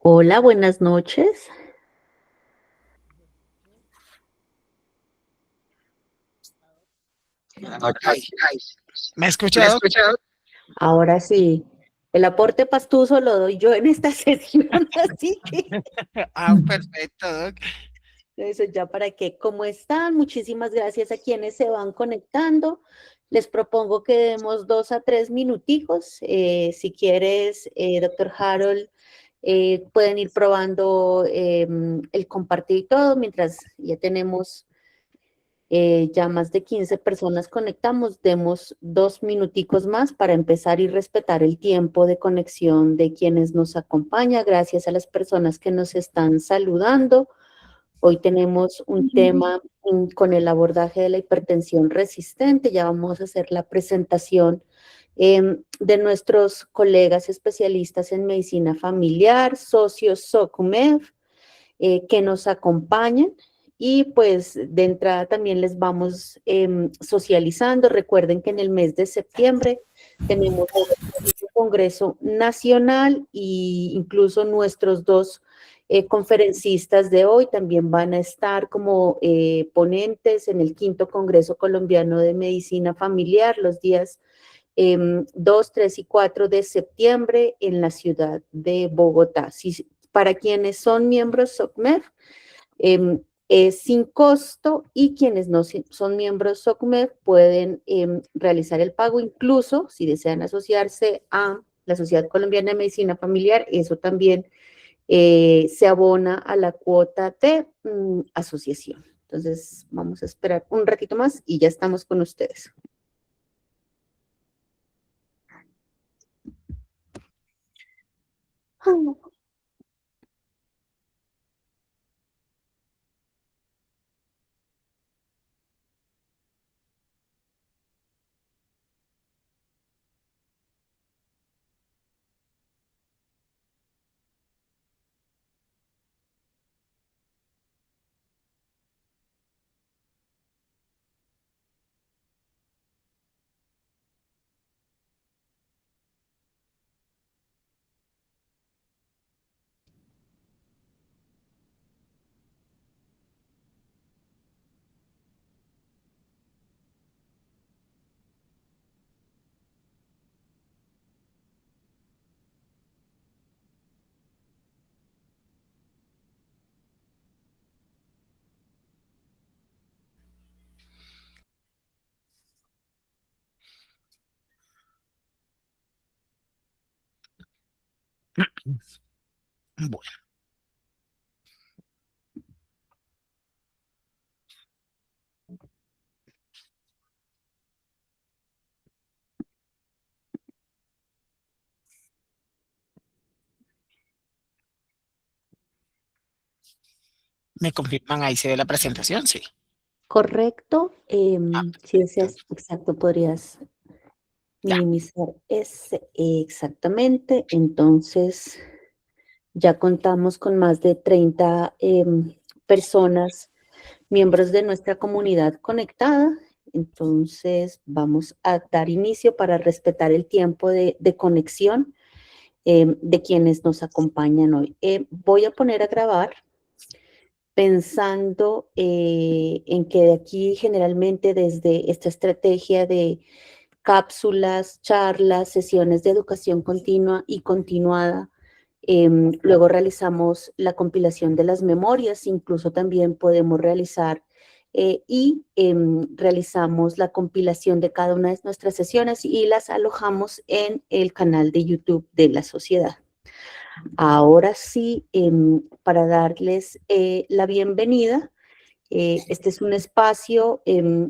Hola, buenas noches. Buenas noches. Ay, ¿Me ha ¿me ha escuchado? escuchado? Ahora sí, el aporte pastuso lo doy yo en esta sesión, así que Perfecto, Doc. eso ya para que, ¿cómo están? Muchísimas gracias a quienes se van conectando. Les propongo que demos 2 a 3 minuticos. Si quieres, doctor Harold, pueden ir probando el compartir y todo mientras ya tenemos ya más de 15 personas conectamos, demos 2 minuticos más para empezar y respetar el tiempo de conexión de quienes nos acompañan. Gracias a las personas que nos están saludando. Hoy tenemos un tema con el abordaje de la hipertensión resistente. Ya vamos a hacer la presentación de nuestros colegas especialistas en medicina familiar, socios SOCUMED, que nos acompañan. Y pues de entrada también les vamos socializando. Recuerden que en el mes de septiembre tenemos un Congreso Nacional e incluso nuestros dos conferencistas de hoy también van a estar como ponentes en el quinto Congreso Colombiano de Medicina Familiar los días 2, 3 y 4 de septiembre en la ciudad de Bogotá. Si, para quienes son miembros SOCMEF, es sin costo y quienes no son miembros SOCMEF pueden realizar el pago, incluso si desean asociarse a la Sociedad Colombiana de Medicina Familiar, eso también se abona a la cuota de asociación. Entonces, vamos a esperar un ratito más y ya estamos con ustedes. Bueno, ¿me confirman ahí se ve la presentación? Sí. Correcto. Si Perfecto. deseas, exacto, podrías Ya. minimizar ese exactamente. Entonces, ya contamos con más de 30 personas, miembros de nuestra comunidad conectada. Entonces, vamos a dar inicio para respetar el tiempo de conexión de quienes nos acompañan hoy. Voy a poner a grabar pensando en que de aquí generalmente desde esta estrategia de cápsulas, charlas, sesiones de educación continua y continuada, luego realizamos la compilación de las memorias, incluso también podemos realizar realizamos la compilación de cada una de nuestras sesiones y las alojamos en el canal de YouTube de la sociedad. Ahora sí, para darles la bienvenida, este es un espacio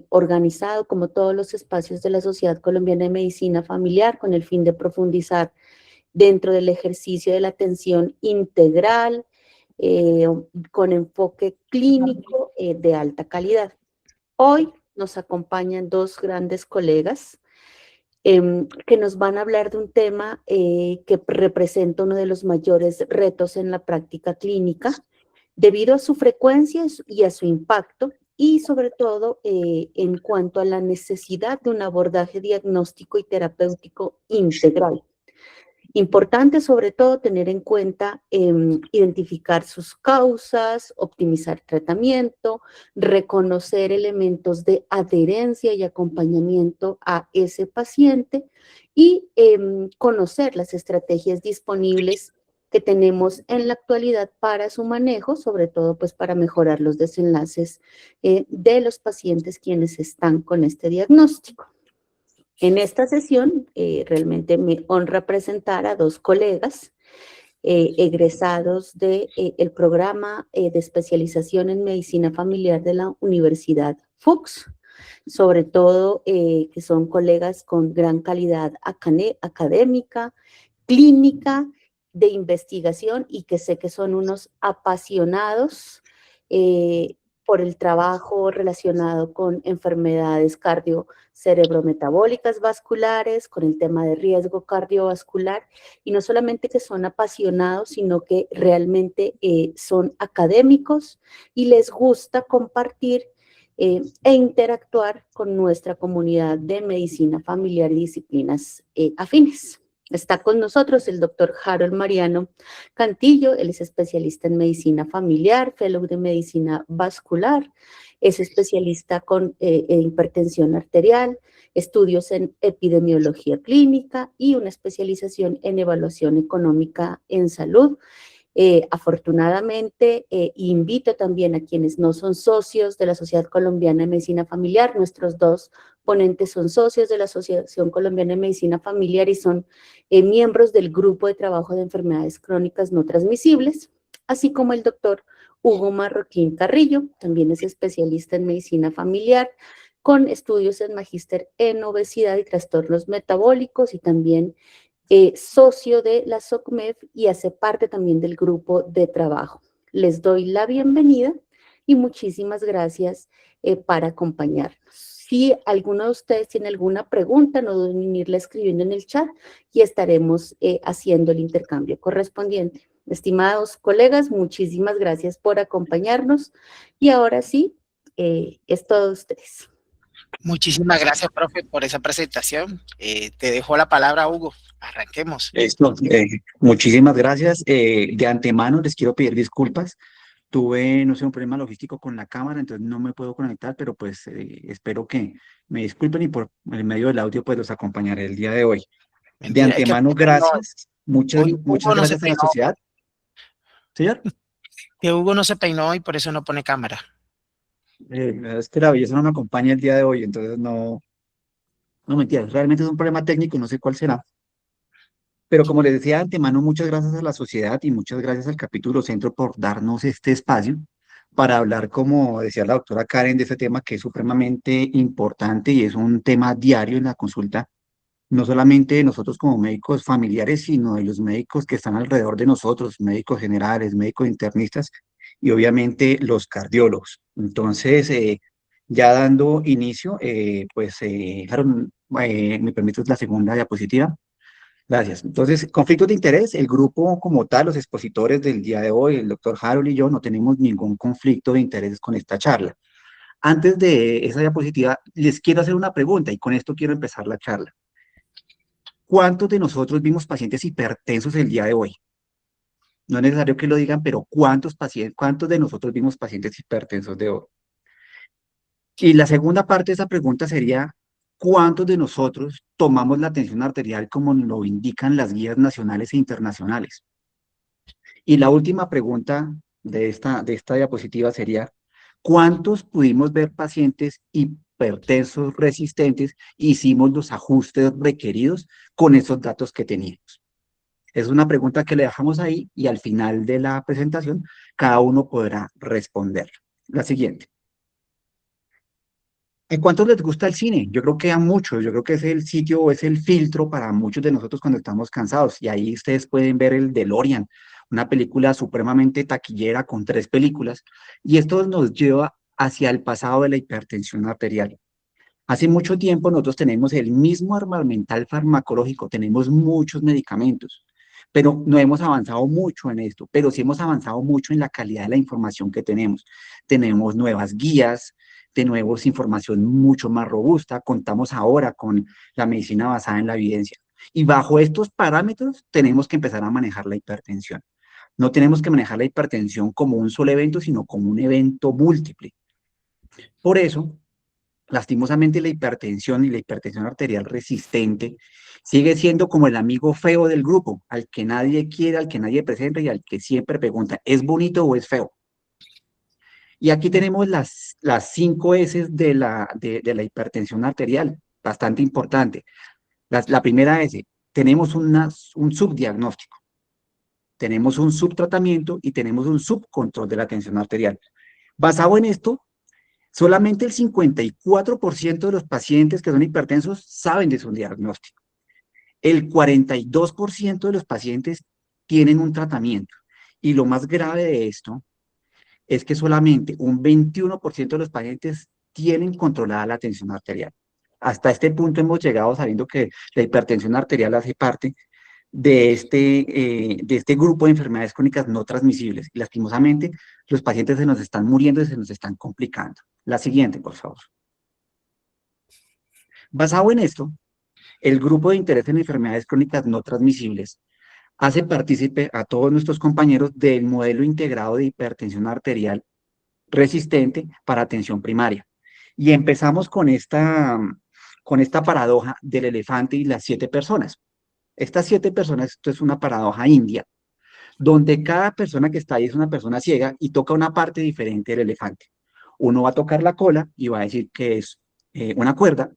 organizado como todos los espacios de la Sociedad Colombiana de Medicina Familiar con el fin de profundizar dentro del ejercicio de la atención integral con enfoque clínico de alta calidad. Hoy nos acompañan dos grandes colegas que nos van a hablar de un tema que representa uno de los mayores retos en la práctica clínica debido a su frecuencia y a su impacto y sobre todo en cuanto a la necesidad de un abordaje diagnóstico y terapéutico integral. Importante sobre todo tener en cuenta identificar sus causas, optimizar tratamiento, reconocer elementos de adherencia y acompañamiento a ese paciente y conocer las estrategias disponibles que tenemos en la actualidad para su manejo, sobre todo pues para mejorar los desenlaces de los pacientes quienes están con este diagnóstico. En esta sesión realmente me honra presentar a dos colegas egresados del programa de especialización en medicina familiar de la Universidad Fuchs, sobre todo que son colegas con gran calidad académica, clínica, de investigación y que sé que son unos apasionados por el trabajo relacionado con enfermedades cerebrometabólicas vasculares, con el tema de riesgo cardiovascular, y no solamente que son apasionados, sino que realmente son académicos y les gusta compartir e interactuar con nuestra comunidad de medicina familiar y disciplinas afines. Está con nosotros el doctor Harold Mariano Cantillo, él es especialista en medicina familiar, fellow de medicina vascular, es especialista en hipertensión arterial, estudios en epidemiología clínica y una especialización en evaluación económica en salud. Afortunadamente, invito también a quienes no son socios de la Sociedad Colombiana de Medicina Familiar. Nuestros dos ponentes son socios de la Asociación Colombiana de Medicina Familiar y son miembros del Grupo de Trabajo de Enfermedades Crónicas No Transmisibles, así como el doctor Hugo Marroquín Carrillo, también es especialista en medicina familiar, con estudios en magíster en obesidad y trastornos metabólicos y también socio de la SOCMEF y hace parte también del grupo de trabajo. Les doy la bienvenida y muchísimas gracias para acompañarnos. Si alguno de ustedes tiene alguna pregunta, no duden en irla escribiendo en el chat y estaremos haciendo el intercambio correspondiente. Estimados colegas, muchísimas gracias por acompañarnos y ahora sí, es todo ustedes. Muchísimas gracias, profe, por esa presentación. Te dejo la palabra, Hugo. Arranquemos. Listo. Muchísimas gracias. De antemano les quiero pedir disculpas. Tuve, no sé, un problema logístico con la cámara, entonces no me puedo conectar, pero pues espero que me disculpen y por el medio del audio pues los acompañaré el día de hoy. De Mentira, es que antemano, gracias. hoy Muchas Hugo no se gracias a la peinó, sociedad. Señor, que Hugo no se peinó y por eso no pone cámara. es que la belleza no me acompaña el día de hoy, entonces no mentiras, realmente es un problema técnico, no sé cuál será. Pero como les decía de antemano, muchas gracias a la sociedad y muchas gracias al capítulo centro por darnos este espacio para hablar, como decía la doctora Karen, de este tema que es supremamente importante y es un tema diario en la consulta, no solamente de nosotros como médicos familiares, sino de los médicos que están alrededor de nosotros, médicos generales, médicos internistas y obviamente los cardiólogos. Entonces, ya dando inicio, Harold, me permites la segunda diapositiva. Gracias. Entonces, conflictos de interés, el grupo como tal, los expositores del día de hoy, el doctor Harold y yo, no tenemos ningún conflicto de interés con esta charla. Antes de esa diapositiva, les quiero hacer una pregunta y con esto quiero empezar la charla. ¿Cuántos de nosotros vimos pacientes hipertensos el día de hoy? No es necesario que lo digan, pero ¿cuántos de nosotros vimos pacientes hipertensos de hoy? Y la segunda parte de esa pregunta sería, ¿cuántos de nosotros tomamos la tensión arterial como lo indican las guías nacionales e internacionales? Y la última pregunta de esta diapositiva sería, ¿cuántos pudimos ver pacientes hipertensos resistentes e hicimos los ajustes requeridos con esos datos que teníamos? Es una pregunta que le dejamos ahí y al final de la presentación cada uno podrá responder. La siguiente. ¿En cuántos les gusta el cine? Yo creo que a muchos, yo creo que es el sitio o es el filtro para muchos de nosotros cuando estamos cansados. Y ahí ustedes pueden ver el DeLorean, una película supremamente taquillera con 3 películas. Y esto nos lleva hacia el pasado de la hipertensión arterial. Hace mucho tiempo nosotros tenemos el mismo armamental farmacológico, tenemos muchos medicamentos, pero no hemos avanzado mucho en esto, pero sí hemos avanzado mucho en la calidad de la información que tenemos. Tenemos nuevas guías, tenemos información mucho más robusta, contamos ahora con la medicina basada en la evidencia. Y bajo estos parámetros tenemos que empezar a manejar la hipertensión. No tenemos que manejar la hipertensión como un solo evento, sino como un evento múltiple. Por eso, lastimosamente, la hipertensión y la hipertensión arterial resistente sigue siendo como el amigo feo del grupo, al que nadie quiere, al que nadie presenta y al que siempre pregunta, ¿es bonito o es feo? Y aquí tenemos las 5 S de la hipertensión arterial, bastante importante. La primera S, tenemos un subdiagnóstico, tenemos un subtratamiento y tenemos un subcontrol de la tensión arterial. Basado en esto, solamente el 54% de los pacientes que son hipertensos saben de su diagnóstico. El 42% de los pacientes tienen un tratamiento. Y lo más grave de esto es que solamente un 21% de los pacientes tienen controlada la tensión arterial. Hasta este punto hemos llegado sabiendo que la hipertensión arterial hace parte de este grupo de enfermedades crónicas no transmisibles. Y lastimosamente, los pacientes se nos están muriendo y se nos están complicando. La siguiente, por favor. Basado en esto, el grupo de interés en enfermedades crónicas no transmisibles hace partícipe a todos nuestros compañeros del modelo integrado de hipertensión arterial resistente para atención primaria. Y empezamos con esta paradoja del elefante y las 7 personas. Estas 7 personas, esto es una paradoja india, donde cada persona que está ahí es una persona ciega y toca una parte diferente del elefante. Uno va a tocar la cola y va a decir que es una cuerda,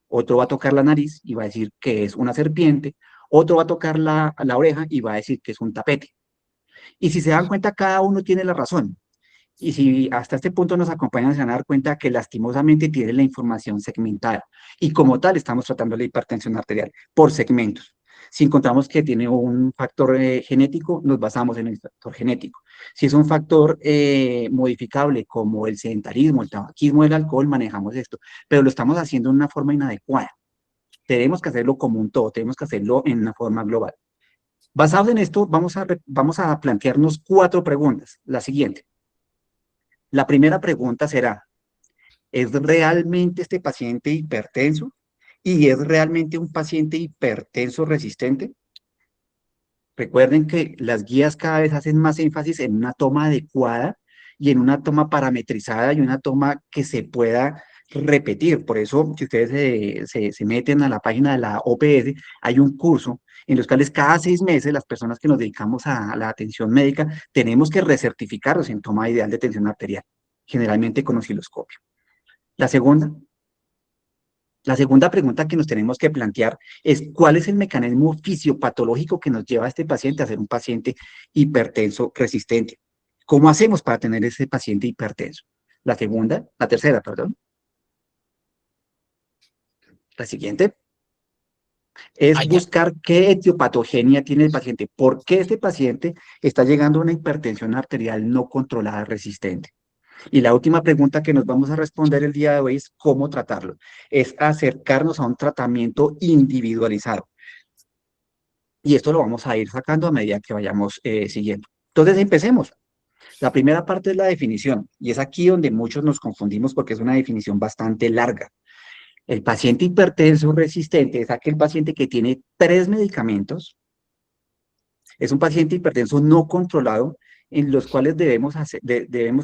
otro va a tocar la nariz y va a decir que es una serpiente, otro va a tocar la oreja y va a decir que es un tapete. Y si se dan cuenta, cada uno tiene la razón. Y si hasta este punto nos acompañan, se van a dar cuenta que lastimosamente tiene la información segmentada. Y como tal, estamos tratando la hipertensión arterial por segmentos. Si encontramos que tiene un factor genético, nos basamos en el factor genético. Si es un factor modificable como el sedentarismo, el tabaquismo, el alcohol, manejamos esto. Pero lo estamos haciendo de una forma inadecuada. Tenemos que hacerlo como un todo, tenemos que hacerlo en una forma global. Basado en esto, vamos a plantearnos 4 preguntas. La siguiente. La primera pregunta será, ¿es realmente este paciente hipertenso? ¿Y es realmente un paciente hipertenso resistente? Recuerden que las guías cada vez hacen más énfasis en una toma adecuada y en una toma parametrizada y una toma que se pueda repetir. Por eso, si ustedes se meten a la página de la OPS, hay un curso en los cuales cada 6 meses las personas que nos dedicamos a la atención médica tenemos que recertificarnos en toma ideal de tensión arterial, generalmente con osciloscopio. La segunda pregunta que nos tenemos que plantear es ¿cuál es el mecanismo fisiopatológico que nos lleva a este paciente a ser un paciente hipertenso resistente? ¿Cómo hacemos para tener ese paciente hipertenso? La tercera, perdón. La siguiente es buscar qué etiopatogenia tiene el paciente. ¿Por qué este paciente está llegando a una hipertensión arterial no controlada resistente? Y la última pregunta que nos vamos a responder el día de hoy es cómo tratarlo. Es acercarnos a un tratamiento individualizado. Y esto lo vamos a ir sacando a medida que vayamos siguiendo. Entonces, empecemos. La primera parte es la definición. Y es aquí donde muchos nos confundimos porque es una definición bastante larga. El paciente hipertenso resistente es aquel paciente que tiene 3 medicamentos. Es un paciente hipertenso no controlado en los cuales debemos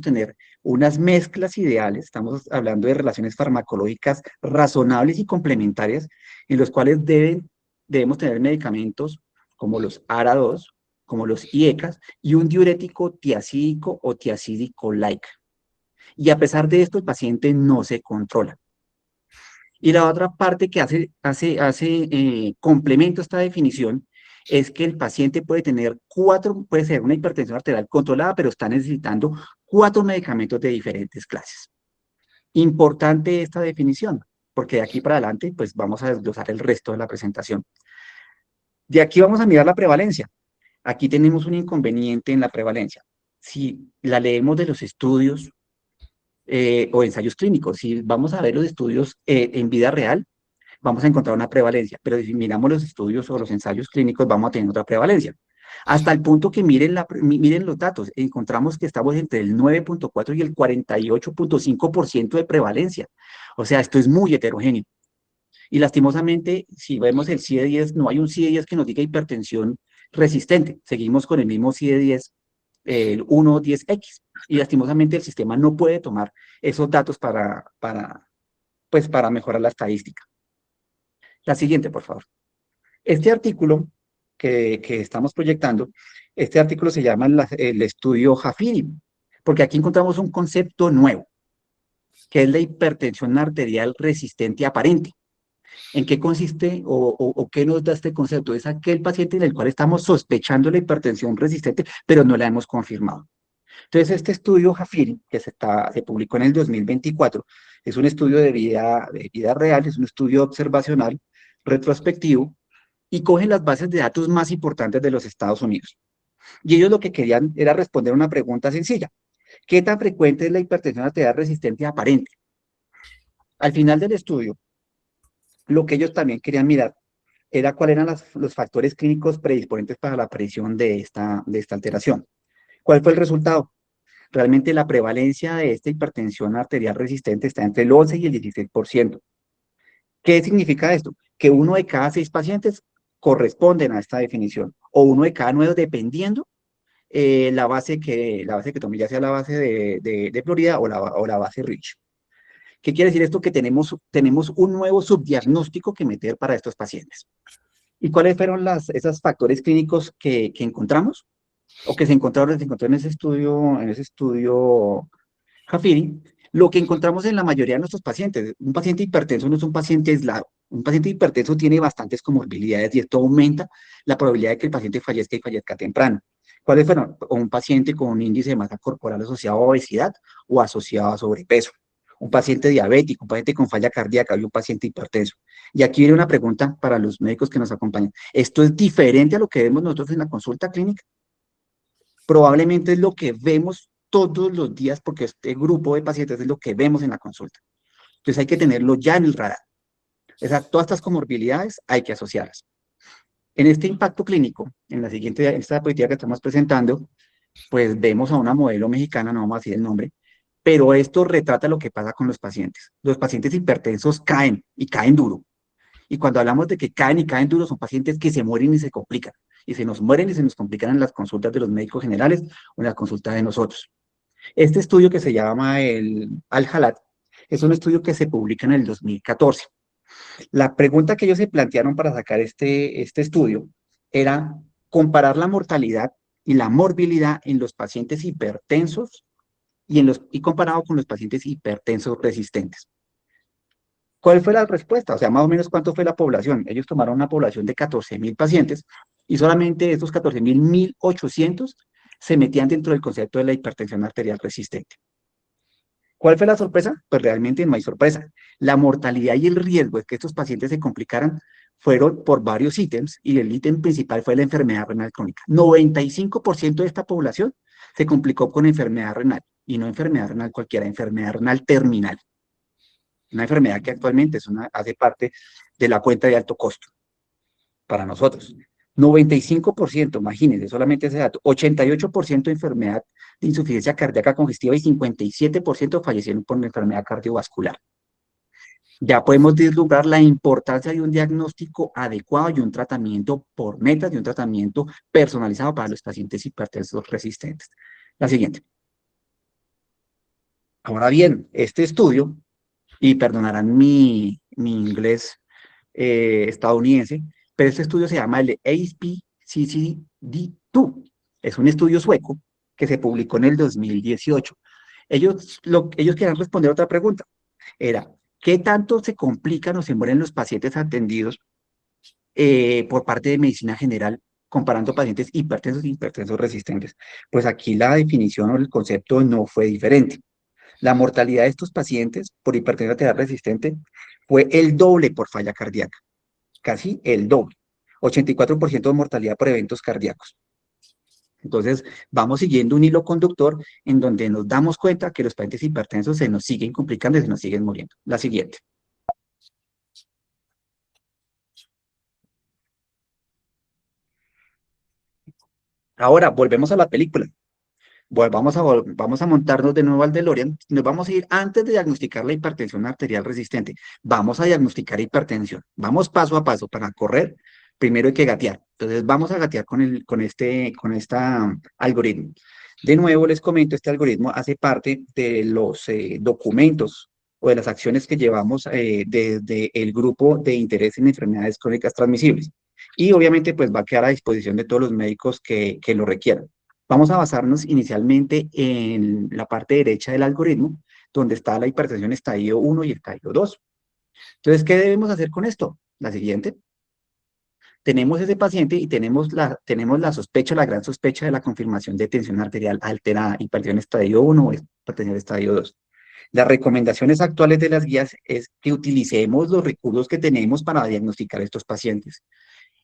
tener unas mezclas ideales, estamos hablando de relaciones farmacológicas razonables y complementarias, en los cuales debemos tener medicamentos como los ARA2, como los IECAS, y un diurético tiacídico o tiacídico-like. Y a pesar de esto, el paciente no se controla. Y la otra parte que complemento esta definición es que el paciente puede ser una hipertensión arterial controlada, pero está necesitando 4 medicamentos de diferentes clases. Importante esta definición, porque de aquí para adelante, pues vamos a desglosar el resto de la presentación. De aquí vamos a mirar la prevalencia. Aquí tenemos un inconveniente en la prevalencia. Si la leemos de los estudios o ensayos clínicos, si vamos a ver los estudios en vida real, vamos a encontrar una prevalencia, pero si miramos los estudios o los ensayos clínicos, vamos a tener otra prevalencia. Hasta el punto que miren los datos, encontramos que estamos entre el 9.4 y el 48.5% de prevalencia. O sea, esto es muy heterogéneo. Y lastimosamente, si vemos el CIE-10, no hay un CIE-10 que nos diga hipertensión resistente. Seguimos con el mismo CIE-10, el 1.10X. Y lastimosamente el sistema no puede tomar esos datos pues, para mejorar la estadística. La siguiente, por favor. Este artículo que estamos proyectando, este artículo se llama el estudio Jafiri, porque aquí encontramos un concepto nuevo, que es la hipertensión arterial resistente aparente. ¿En qué consiste o qué nos da este concepto? Es aquel paciente en el cual estamos sospechando la hipertensión resistente, pero no la hemos confirmado. Entonces, este estudio Jafiri, que se publicó en el 2024, es un estudio de vida real, es un estudio observacional, retrospectivo, y coge las bases de datos más importantes de los Estados Unidos. Y ellos lo que querían era responder una pregunta sencilla. ¿Qué tan frecuente es la hipertensión arterial resistente aparente? Al final del estudio, lo que ellos también querían mirar era cuáles eran los factores clínicos predisponentes para la aparición de esta alteración. ¿Cuál fue el resultado? Realmente la prevalencia de esta hipertensión arterial resistente está entre el 11 y el 16%. ¿Qué significa esto? Que 1 de cada 6 pacientes corresponden a esta definición, o 1 de cada 9 dependiendo la base que tome, ya sea la base de Florida o la base Rich. ¿Qué quiere decir esto? Que tenemos un nuevo subdiagnóstico que meter para estos pacientes. ¿Y cuáles fueron esos factores clínicos que encontramos? O que se encontró en ese estudio Jafiri. Lo que encontramos en la mayoría de nuestros pacientes, un paciente hipertenso no es un paciente aislado. Un paciente hipertenso tiene bastantes comorbilidades y esto aumenta la probabilidad de que el paciente fallezca y fallezca temprano. ¿Cuáles fueron? Un paciente con un índice de masa corporal asociado a obesidad o asociado a sobrepeso. Un paciente diabético, un paciente con falla cardíaca y un paciente hipertenso. Y aquí viene una pregunta para los médicos que nos acompañan. ¿Esto es diferente a lo que vemos nosotros en la consulta clínica? Probablemente es lo que vemos todos los días porque este grupo de pacientes es lo que vemos en la consulta. Entonces hay que tenerlo ya en el radar. Todas estas comorbilidades hay que asociarlas. En este impacto clínico, en esta diapositiva que estamos presentando, pues vemos a una modelo mexicana, no vamos a decir el nombre, pero esto retrata lo que pasa con los pacientes. Los pacientes hipertensos caen y caen duro. Y cuando hablamos de que caen y caen duro, son pacientes que se mueren y se complican. Y se nos mueren y se nos complican en las consultas de los médicos generales o en las consultas de nosotros. Este estudio que se llama el Al-Halat es un estudio que se publica en el 2014. La pregunta que ellos se plantearon para sacar este estudio era comparar la mortalidad y la morbilidad en los pacientes hipertensos y comparado con los pacientes hipertensos resistentes. ¿Cuál fue la respuesta? O sea, más o menos cuánto fue la población. Ellos tomaron una población de 14.000 pacientes y solamente de estos 14.000, 1.800 se metían dentro del concepto de la hipertensión arterial resistente. ¿Cuál fue la sorpresa? Pues realmente no hay sorpresa. La mortalidad y el riesgo de que estos pacientes se complicaran fueron por varios ítems y el ítem principal fue la enfermedad renal crónica. 95% de esta población se complicó con enfermedad renal y no enfermedad renal cualquiera, enfermedad renal terminal. Una enfermedad que actualmente hace parte de la cuenta de alto costo para nosotros. 95%, imagínense, solamente ese dato. 88% de enfermedad de insuficiencia cardíaca congestiva y 57% fallecieron por una enfermedad cardiovascular. Ya podemos vislumbrar la importancia de un diagnóstico adecuado y un tratamiento por metas, de un tratamiento personalizado para los pacientes hipertensos resistentes. La siguiente. Ahora bien, este estudio, y perdonarán mi inglés estadounidense, pero este estudio se llama el ASPCCD2. Es un estudio sueco que se publicó en el 2018. Ellos querían responder a otra pregunta. Era, ¿qué tanto se complican o se mueren los pacientes atendidos por parte de medicina general comparando pacientes hipertensos e hipertensos resistentes? Pues aquí la definición o el concepto no fue diferente. La mortalidad de estos pacientes por hipertensión arterial resistente fue el doble por falla cardíaca, casi el doble, 84% de mortalidad por eventos cardíacos. Entonces, vamos siguiendo un hilo conductor en donde nos damos cuenta que los pacientes hipertensos se nos siguen complicando y se nos siguen muriendo. La siguiente. Ahora, volvemos a la película. Vamos a montarnos de nuevo al DeLorean. Nos vamos a ir antes de diagnosticar la hipertensión arterial resistente. Vamos a diagnosticar hipertensión. Vamos paso a paso para correr. Primero hay que gatear. Entonces vamos a gatear con esta algoritmo. De nuevo les comento, este algoritmo hace parte de los documentos o de las acciones que llevamos desde el grupo de interés en enfermedades crónicas transmisibles. Y obviamente pues va a quedar a disposición de todos los médicos que lo requieran. Vamos a basarnos inicialmente en la parte derecha del algoritmo, donde está la hipertensión estadio 1 y estadio 2. Entonces, ¿qué debemos hacer con esto? La siguiente. Tenemos ese paciente y tenemos la sospecha, la gran sospecha de la confirmación de tensión arterial alterada, hipertensión estadio 1 o hipertensión estadio 2. Las recomendaciones actuales de las guías es que utilicemos los recursos que tenemos para diagnosticar a estos pacientes.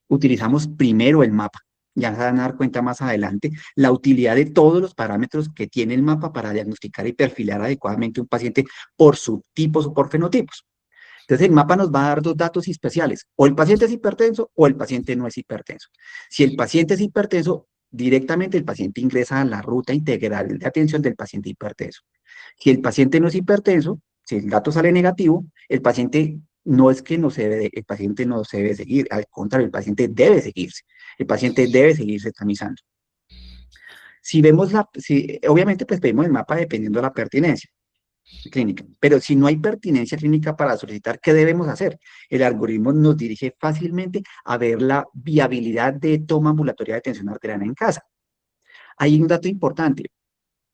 Utilizamos primero el mapa. Ya se van a dar cuenta más adelante la utilidad de todos los parámetros que tiene el mapa para diagnosticar y perfilar adecuadamente un paciente por subtipos o por fenotipos. Entonces el mapa nos va a dar dos datos especiales, o el paciente es hipertenso o el paciente no es hipertenso. Si el paciente es hipertenso, directamente el paciente ingresa a la ruta integral de atención del paciente hipertenso. Si el paciente no es hipertenso, si el dato sale negativo, el paciente no es que no se debe, el paciente no se debe seguir, al contrario, el paciente debe seguirse, el paciente debe seguirse tamizando. Si vemos obviamente pues vemos el mapa dependiendo de la pertinencia clínica, pero si no hay pertinencia clínica para solicitar, ¿qué debemos hacer? El algoritmo nos dirige fácilmente a ver la viabilidad de toma ambulatoria de tensión arterial en casa. Hay un dato importante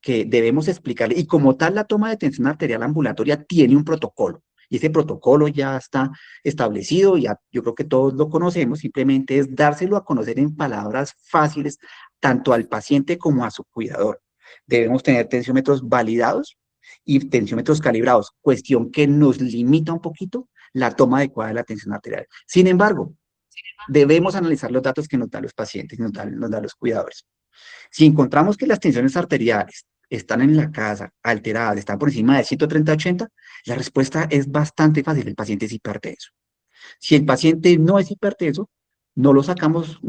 que debemos explicarle, y como tal la toma de tensión arterial ambulatoria tiene un protocolo, y ese protocolo ya está establecido, ya yo creo que todos lo conocemos, simplemente es dárselo a conocer en palabras fáciles, tanto al paciente como a su cuidador. Debemos tener tensiómetros validados y tensiómetros calibrados, cuestión que nos limita un poquito la toma adecuada de la tensión arterial. Sin embargo, debemos analizar los datos que nos dan los pacientes, nos dan los cuidadores. Si encontramos que las tensiones arteriales están en la casa alteradas, están por encima de 130/80, la respuesta es bastante fácil, el paciente es hipertenso. Si el paciente no es hipertenso, no lo sacamos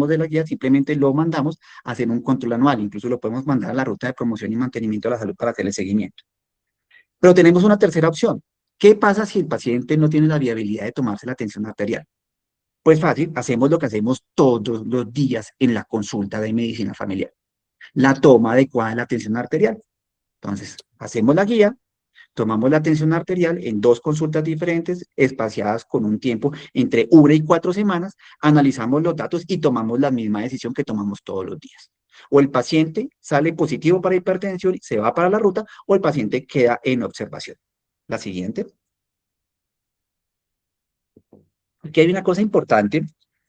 de la guía, simplemente lo mandamos a hacer un control anual, incluso lo podemos mandar a la ruta de promoción y mantenimiento de la salud para hacer el seguimiento. Pero tenemos una tercera opción. ¿Qué pasa si el paciente no tiene la viabilidad de tomarse la tensión arterial? Pues fácil, hacemos lo que hacemos todos los días en la consulta de medicina familiar. La toma adecuada de la tensión arterial. Entonces, hacemos la guía, tomamos la tensión arterial en 2 consultas diferentes, espaciadas con un tiempo entre 1 y 4 semanas, analizamos los datos y tomamos la misma decisión que tomamos todos los días. O el paciente sale positivo para hipertensión, se va para la ruta, o el paciente queda en observación. La siguiente. Aquí hay una cosa importante,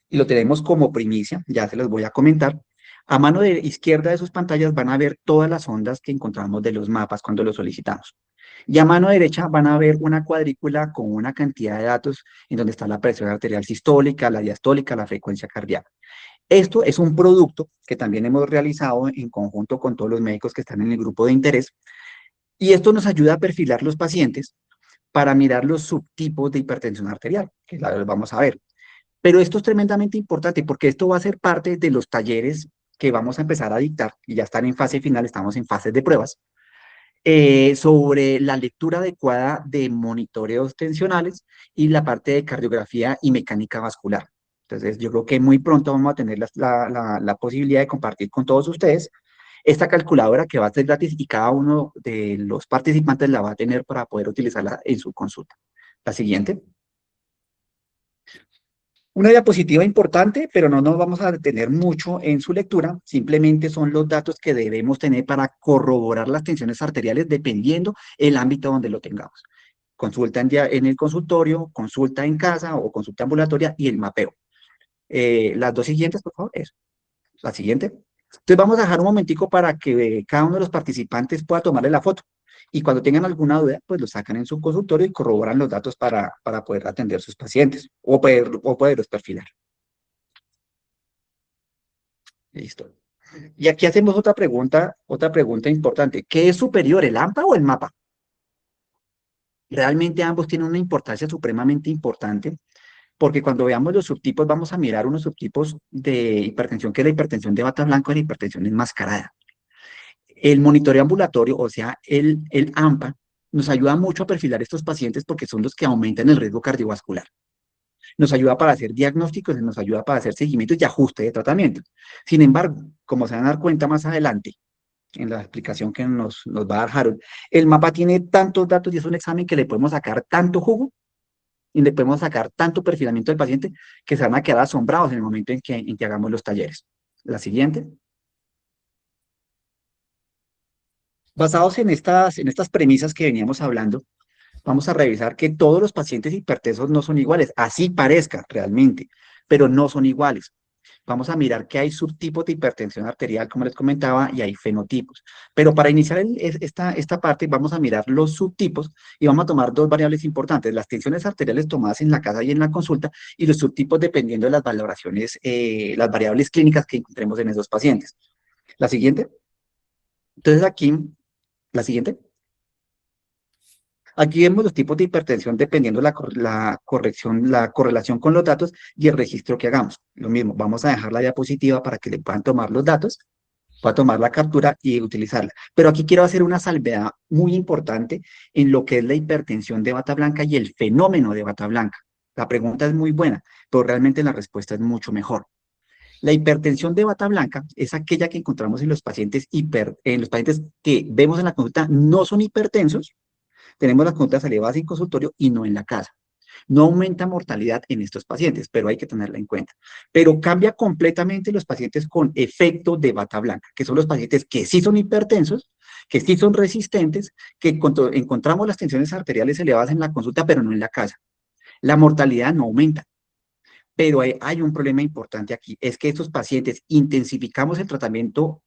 y lo tenemos como primicia, ya se los voy a comentar. A mano izquierda de sus pantallas van a ver todas las ondas que encontramos de los mapas cuando los solicitamos. Y a mano derecha van a ver una cuadrícula con una cantidad de datos en donde está la presión arterial sistólica, la diastólica, la frecuencia cardíaca. Esto es un producto que también hemos realizado en conjunto con todos los médicos que están en el grupo de interés, y esto nos ayuda a perfilar los pacientes para mirar los subtipos de hipertensión arterial, que la vamos a ver. Pero esto es tremendamente importante porque esto va a ser parte de los talleres que vamos a empezar a dictar, y ya están en fase final, estamos en fases de pruebas, sobre la lectura adecuada de monitoreos tensionales y la parte de cardiografía y mecánica vascular. Entonces, yo creo que muy pronto vamos a tener la posibilidad de compartir con todos ustedes esta calculadora, que va a ser gratis, y cada uno de los participantes la va a tener para poder utilizarla en su consulta. La siguiente. Una diapositiva importante, pero no nos vamos a detener mucho en su lectura, simplemente son los datos que debemos tener para corroborar las tensiones arteriales dependiendo el ámbito donde lo tengamos. Consulta en el consultorio, consulta en casa o consulta ambulatoria, y el mapeo. Las 2 siguientes, por favor, eso. La siguiente. Entonces vamos a dejar un momentico para que cada uno de los participantes pueda tomarle la foto. Y cuando tengan alguna duda, pues lo sacan en su consultorio y corroboran los datos para poder atender sus pacientes o poderlos perfilar. Listo. Y aquí hacemos otra pregunta importante. ¿Qué es superior, el AMPA o el MAPA? Realmente ambos tienen una importancia supremamente importante, porque cuando veamos los subtipos vamos a mirar unos subtipos de hipertensión, que es la hipertensión de bata blanca y la hipertensión enmascarada. El monitoreo ambulatorio, o sea, el AMPA, nos ayuda mucho a perfilar estos pacientes porque son los que aumentan el riesgo cardiovascular. Nos ayuda para hacer diagnósticos, nos ayuda para hacer seguimientos y ajuste de tratamiento. Sin embargo, como se van a dar cuenta más adelante, en la explicación que nos va a dar Harold, el mapa tiene tantos datos y es un examen que le podemos sacar tanto jugo y le podemos sacar tanto perfilamiento del paciente que se van a quedar asombrados en el momento en que hagamos los talleres. La siguiente. Basados en estas premisas que veníamos hablando, vamos a revisar que todos los pacientes hipertensos no son iguales, así parezca realmente, pero no son iguales. Vamos a mirar que hay subtipos de hipertensión arterial, como les comentaba, y hay fenotipos. Pero para iniciar esta parte, vamos a mirar los subtipos y vamos a tomar dos variables importantes, las tensiones arteriales tomadas en la casa y en la consulta, y los subtipos dependiendo de las valoraciones, las variables clínicas que encontremos en esos pacientes. La siguiente. Entonces aquí, la siguiente. Aquí vemos los tipos de hipertensión dependiendo de la correlación con los datos y el registro que hagamos. Lo mismo, vamos a dejar la diapositiva para que le puedan tomar los datos, puedan tomar la captura y utilizarla. Pero aquí quiero hacer una salvedad muy importante en lo que es la hipertensión de bata blanca y el fenómeno de bata blanca. La pregunta es muy buena, pero realmente la respuesta es mucho mejor. La hipertensión de bata blanca es aquella que encontramos en los pacientes que vemos en la consulta no son hipertensos. Tenemos las consultas elevadas en consultorio y no en la casa. No aumenta mortalidad en estos pacientes, pero hay que tenerla en cuenta. Pero cambia completamente los pacientes con efecto de bata blanca, que son los pacientes que sí son hipertensos, que sí son resistentes, que encontramos las tensiones arteriales elevadas en la consulta, pero no en la casa. La mortalidad no aumenta. Pero hay un problema importante aquí, es que estos pacientes intensificamos el tratamiento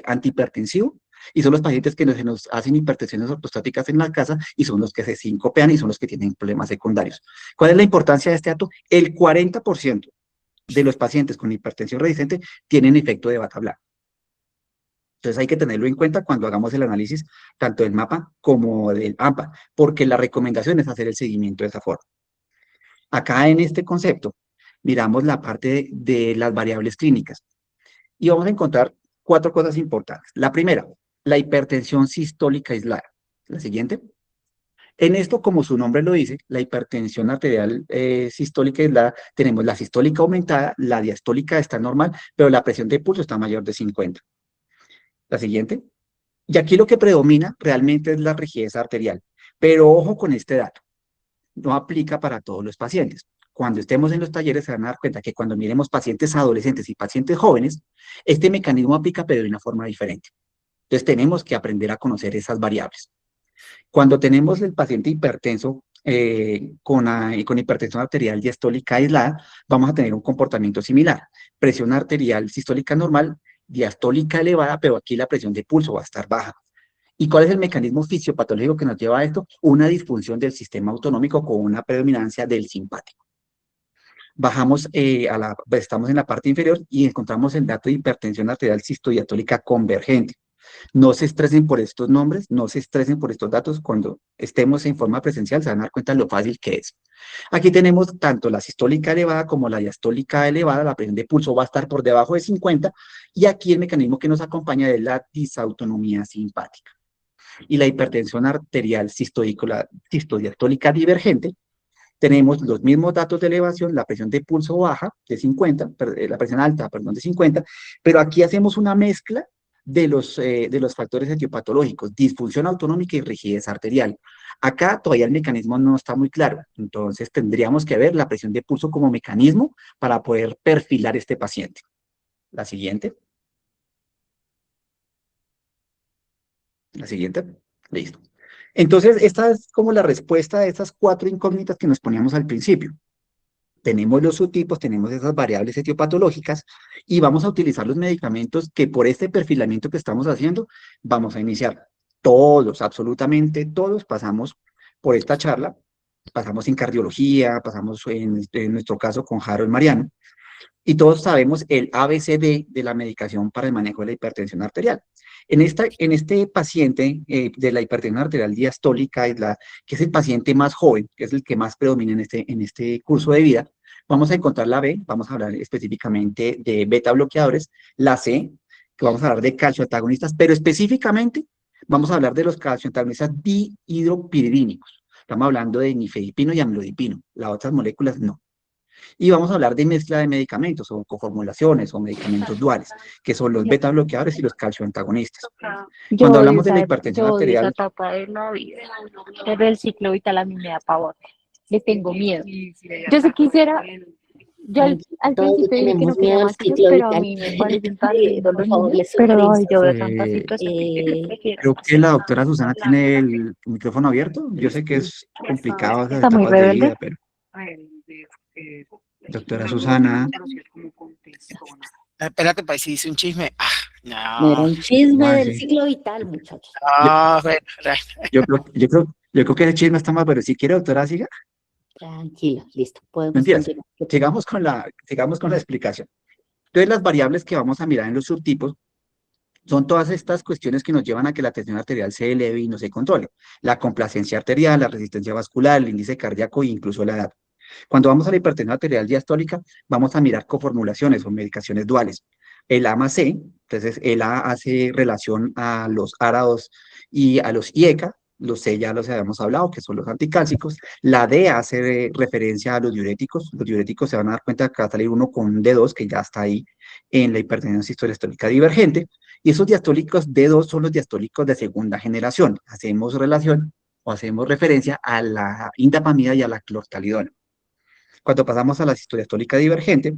antihipertensivo y son los pacientes que se nos hacen hipertensiones ortostáticas en la casa y son los que se sincopean y son los que tienen problemas secundarios. ¿Cuál es la importancia de este dato? El 40% de los pacientes con hipertensión resistente tienen efecto de bata blanca. Entonces hay que tenerlo en cuenta cuando hagamos el análisis tanto del mapa como del AMPA, porque la recomendación es hacer el seguimiento de esa forma. Acá en este concepto miramos la parte de las variables clínicas y vamos a encontrar 4 cosas importantes. La primera, la hipertensión sistólica aislada. La siguiente. En esto, como su nombre lo dice, la hipertensión arterial sistólica aislada, tenemos la sistólica aumentada, la diastólica está normal, pero la presión de pulso está mayor de 50. La siguiente. Y aquí lo que predomina realmente es la rigidez arterial. Pero ojo con este dato. No aplica para todos los pacientes. Cuando estemos en los talleres se van a dar cuenta que cuando miremos pacientes adolescentes y pacientes jóvenes, este mecanismo aplica pero de una forma diferente. Entonces tenemos que aprender a conocer esas variables. Cuando tenemos el paciente hipertenso con hipertensión arterial diastólica aislada, vamos a tener un comportamiento similar. Presión arterial sistólica normal, diastólica elevada, pero aquí la presión de pulso va a estar baja. ¿Y cuál es el mecanismo fisiopatológico que nos lleva a esto? Una disfunción del sistema autonómico con una predominancia del simpático. Bajamos, estamos en la parte inferior y encontramos el dato de hipertensión arterial sistodiastólica convergente. No se estresen por estos nombres, no se estresen por estos datos. Cuando estemos en forma presencial se van a dar cuenta de lo fácil que es. Aquí tenemos tanto la sistólica elevada como la diastólica elevada, la presión de pulso va a estar por debajo de 50 y aquí el mecanismo que nos acompaña es la disautonomía simpática. Y la hipertensión arterial sistodiastólica divergente, tenemos los mismos datos de elevación, la presión de pulso baja de 50, la presión alta, perdón, de 50, pero aquí hacemos una mezcla de los factores etiopatológicos, disfunción autonómica y rigidez arterial. Acá todavía el mecanismo no está muy claro, entonces tendríamos que ver la presión de pulso como mecanismo para poder perfilar este paciente. La siguiente. La siguiente. Listo. Entonces, esta es como la respuesta de estas 4 incógnitas que nos poníamos al principio. Tenemos los subtipos, tenemos esas variables etiopatológicas y vamos a utilizar los medicamentos que por este perfilamiento que estamos haciendo vamos a iniciar. Todos, absolutamente todos pasamos por esta charla, pasamos en cardiología, pasamos en nuestro caso con Harold Mariano, y todos sabemos el ABCD de la medicación para el manejo de la hipertensión arterial. En este paciente de la hipertensión arterial diastólica, que es el paciente más joven, que es el que más predomina en este curso de vida, vamos a encontrar la B, vamos a hablar específicamente de beta bloqueadores, la C, que vamos a hablar de calcioantagonistas, pero específicamente vamos a hablar de los calcioantagonistas dihidropiridínicos. Estamos hablando de nifedipino y amlodipino, las otras moléculas no. Y vamos a hablar de mezcla de medicamentos o coformulaciones o medicamentos duales, que son los beta bloqueadores y los calcioantagonistas. Cuando hablamos de la hipertensión yo odio esa arterial, etapa de la vida, pero el ciclo vital a mí me da pavor, le tengo miedo. Yo sí quisiera, yo al Todos principio dije que no tenemos quería miedo al más hijos, ciclo pero a vital. mí me parecen tan lindos Por los favor, niños, les pero ay, sugerimos. yo veo tanta eh, situación que prefiero. creo que la doctora Susana tiene el micrófono abierto. Yo sé que es complicado esas Está muy etapas de rebelde. vida, pero doctora Susana, Espérate, pues si dice un chisme. No era No, un chisme ¿cómo del así? ciclo vital, muchachos. no, bueno, Yo creo que ese chisme está más, pero si quiere, doctora, siga. Tranquilo, listo, podemos Mentiras. continuar. Sigamos con la explicación. Entonces, las variables que vamos a mirar en los subtipos son todas estas cuestiones que nos llevan a que la tensión arterial se eleve y no se controle. La complacencia arterial, la resistencia vascular, el índice cardíaco e incluso la edad. Cuando vamos a la hipertensión arterial diastólica, vamos a mirar coformulaciones o medicaciones duales. El A más C, entonces el A hace relación a los ARA2 y a los IECA, los C ya los habíamos hablado, que son los anticálcicos. La D hace referencia a los diuréticos. Los diuréticos se van a dar cuenta que va a salir uno con D2, que ya está ahí en la hipertensión sistólica divergente. Y esos diastólicos D2 son los diastólicos de segunda generación. Hacemos relación o hacemos referencia a la indapamida y a la clortalidona. Cuando pasamos a la sistoliastólica divergente,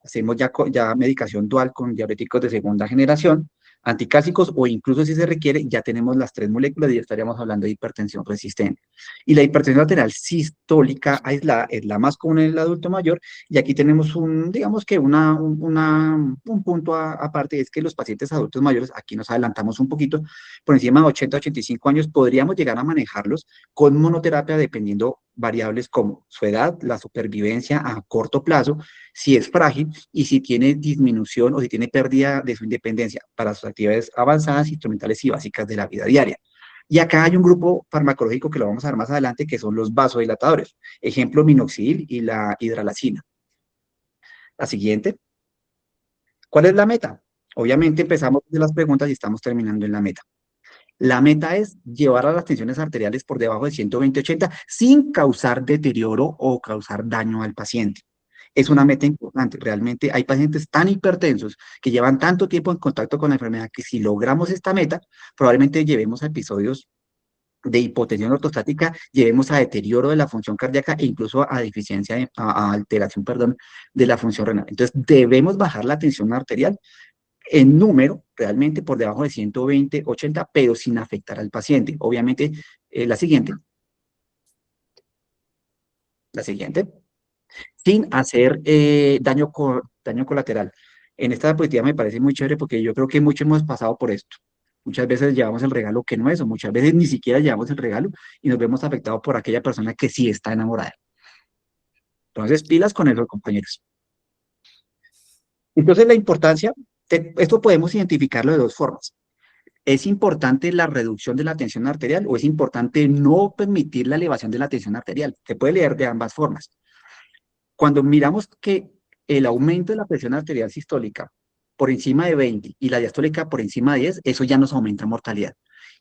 hacemos ya medicación dual con diuréticos de segunda generación, anticálcicos o incluso si se requiere, ya tenemos las 3 moléculas y ya estaríamos hablando de hipertensión resistente. Y la hipertensión arterial sistólica aislada es la más común en el adulto mayor y aquí tenemos digamos que un punto aparte, es que los pacientes adultos mayores, aquí nos adelantamos un poquito, por encima de 80-85 años, podríamos llegar a manejarlos con monoterapia dependiendo variables como su edad, la supervivencia a corto plazo, si es frágil y si tiene disminución o si tiene pérdida de su independencia para sus actividades avanzadas, instrumentales y básicas de la vida diaria. Y acá hay un grupo farmacológico que lo vamos a ver más adelante, que son los vasodilatadores. Ejemplo, minoxidil y la hidralazina. La siguiente. ¿Cuál es la meta? Obviamente empezamos de las preguntas y estamos terminando en la meta. La meta es llevar a las tensiones arteriales por debajo de 120-80 sin causar deterioro o causar daño al paciente. Es una meta importante. Realmente hay pacientes tan hipertensos que llevan tanto tiempo en contacto con la enfermedad que si logramos esta meta, probablemente llevemos a episodios de hipotensión ortostática, llevemos a deterioro de la función cardíaca e incluso a deficiencia, a alteración, perdón, de la función renal. Entonces, debemos bajar la tensión arterial en número, realmente por debajo de 120-80, pero sin afectar al paciente. Obviamente, la siguiente, sin hacer daño colateral. En esta diapositiva me parece muy chévere porque yo creo que muchos hemos pasado por esto. Muchas veces llevamos el regalo que no es, o muchas veces ni siquiera llevamos el regalo y nos vemos afectados por aquella persona que sí está enamorada. Entonces, pilas con eso, compañeros. Entonces, la importancia, esto podemos identificarlo de dos formas. ¿Es importante la reducción de la tensión arterial o es importante no permitir la elevación de la tensión arterial? Se puede leer de ambas formas. Cuando miramos que el aumento de la presión arterial sistólica por encima de 20 y la diastólica por encima de 10, eso ya nos aumenta mortalidad.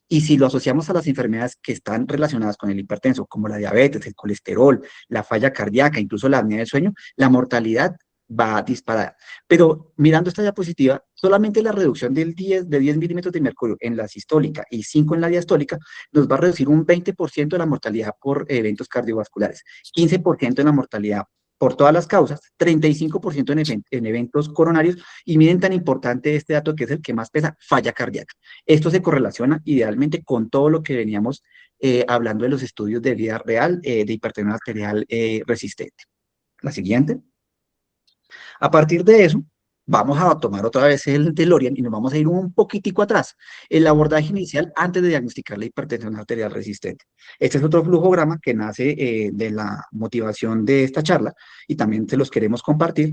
Y si lo asociamos a las enfermedades que están relacionadas con el hipertenso, como la diabetes, el colesterol, la falla cardíaca, incluso la apnea del sueño, la mortalidad va a disparar. Pero mirando esta diapositiva, solamente la reducción de 10 milímetros de mercurio en la sistólica y 5 en la diastólica nos va a reducir un 20% de la mortalidad por eventos cardiovasculares, 15% en la mortalidad por todas las causas, 35% en eventos coronarios, y miren tan importante este dato que es el que más pesa, falla cardíaca. Esto se correlaciona idealmente con todo lo que veníamos hablando de los estudios de vida real de hipertensión arterial resistente. La siguiente. A partir de eso, vamos a tomar otra vez el DeLorean y nos vamos a ir un poquitico atrás, el abordaje inicial antes de diagnosticar la hipertensión arterial resistente. Este es otro flujograma que nace de la motivación de esta charla y también se los queremos compartir,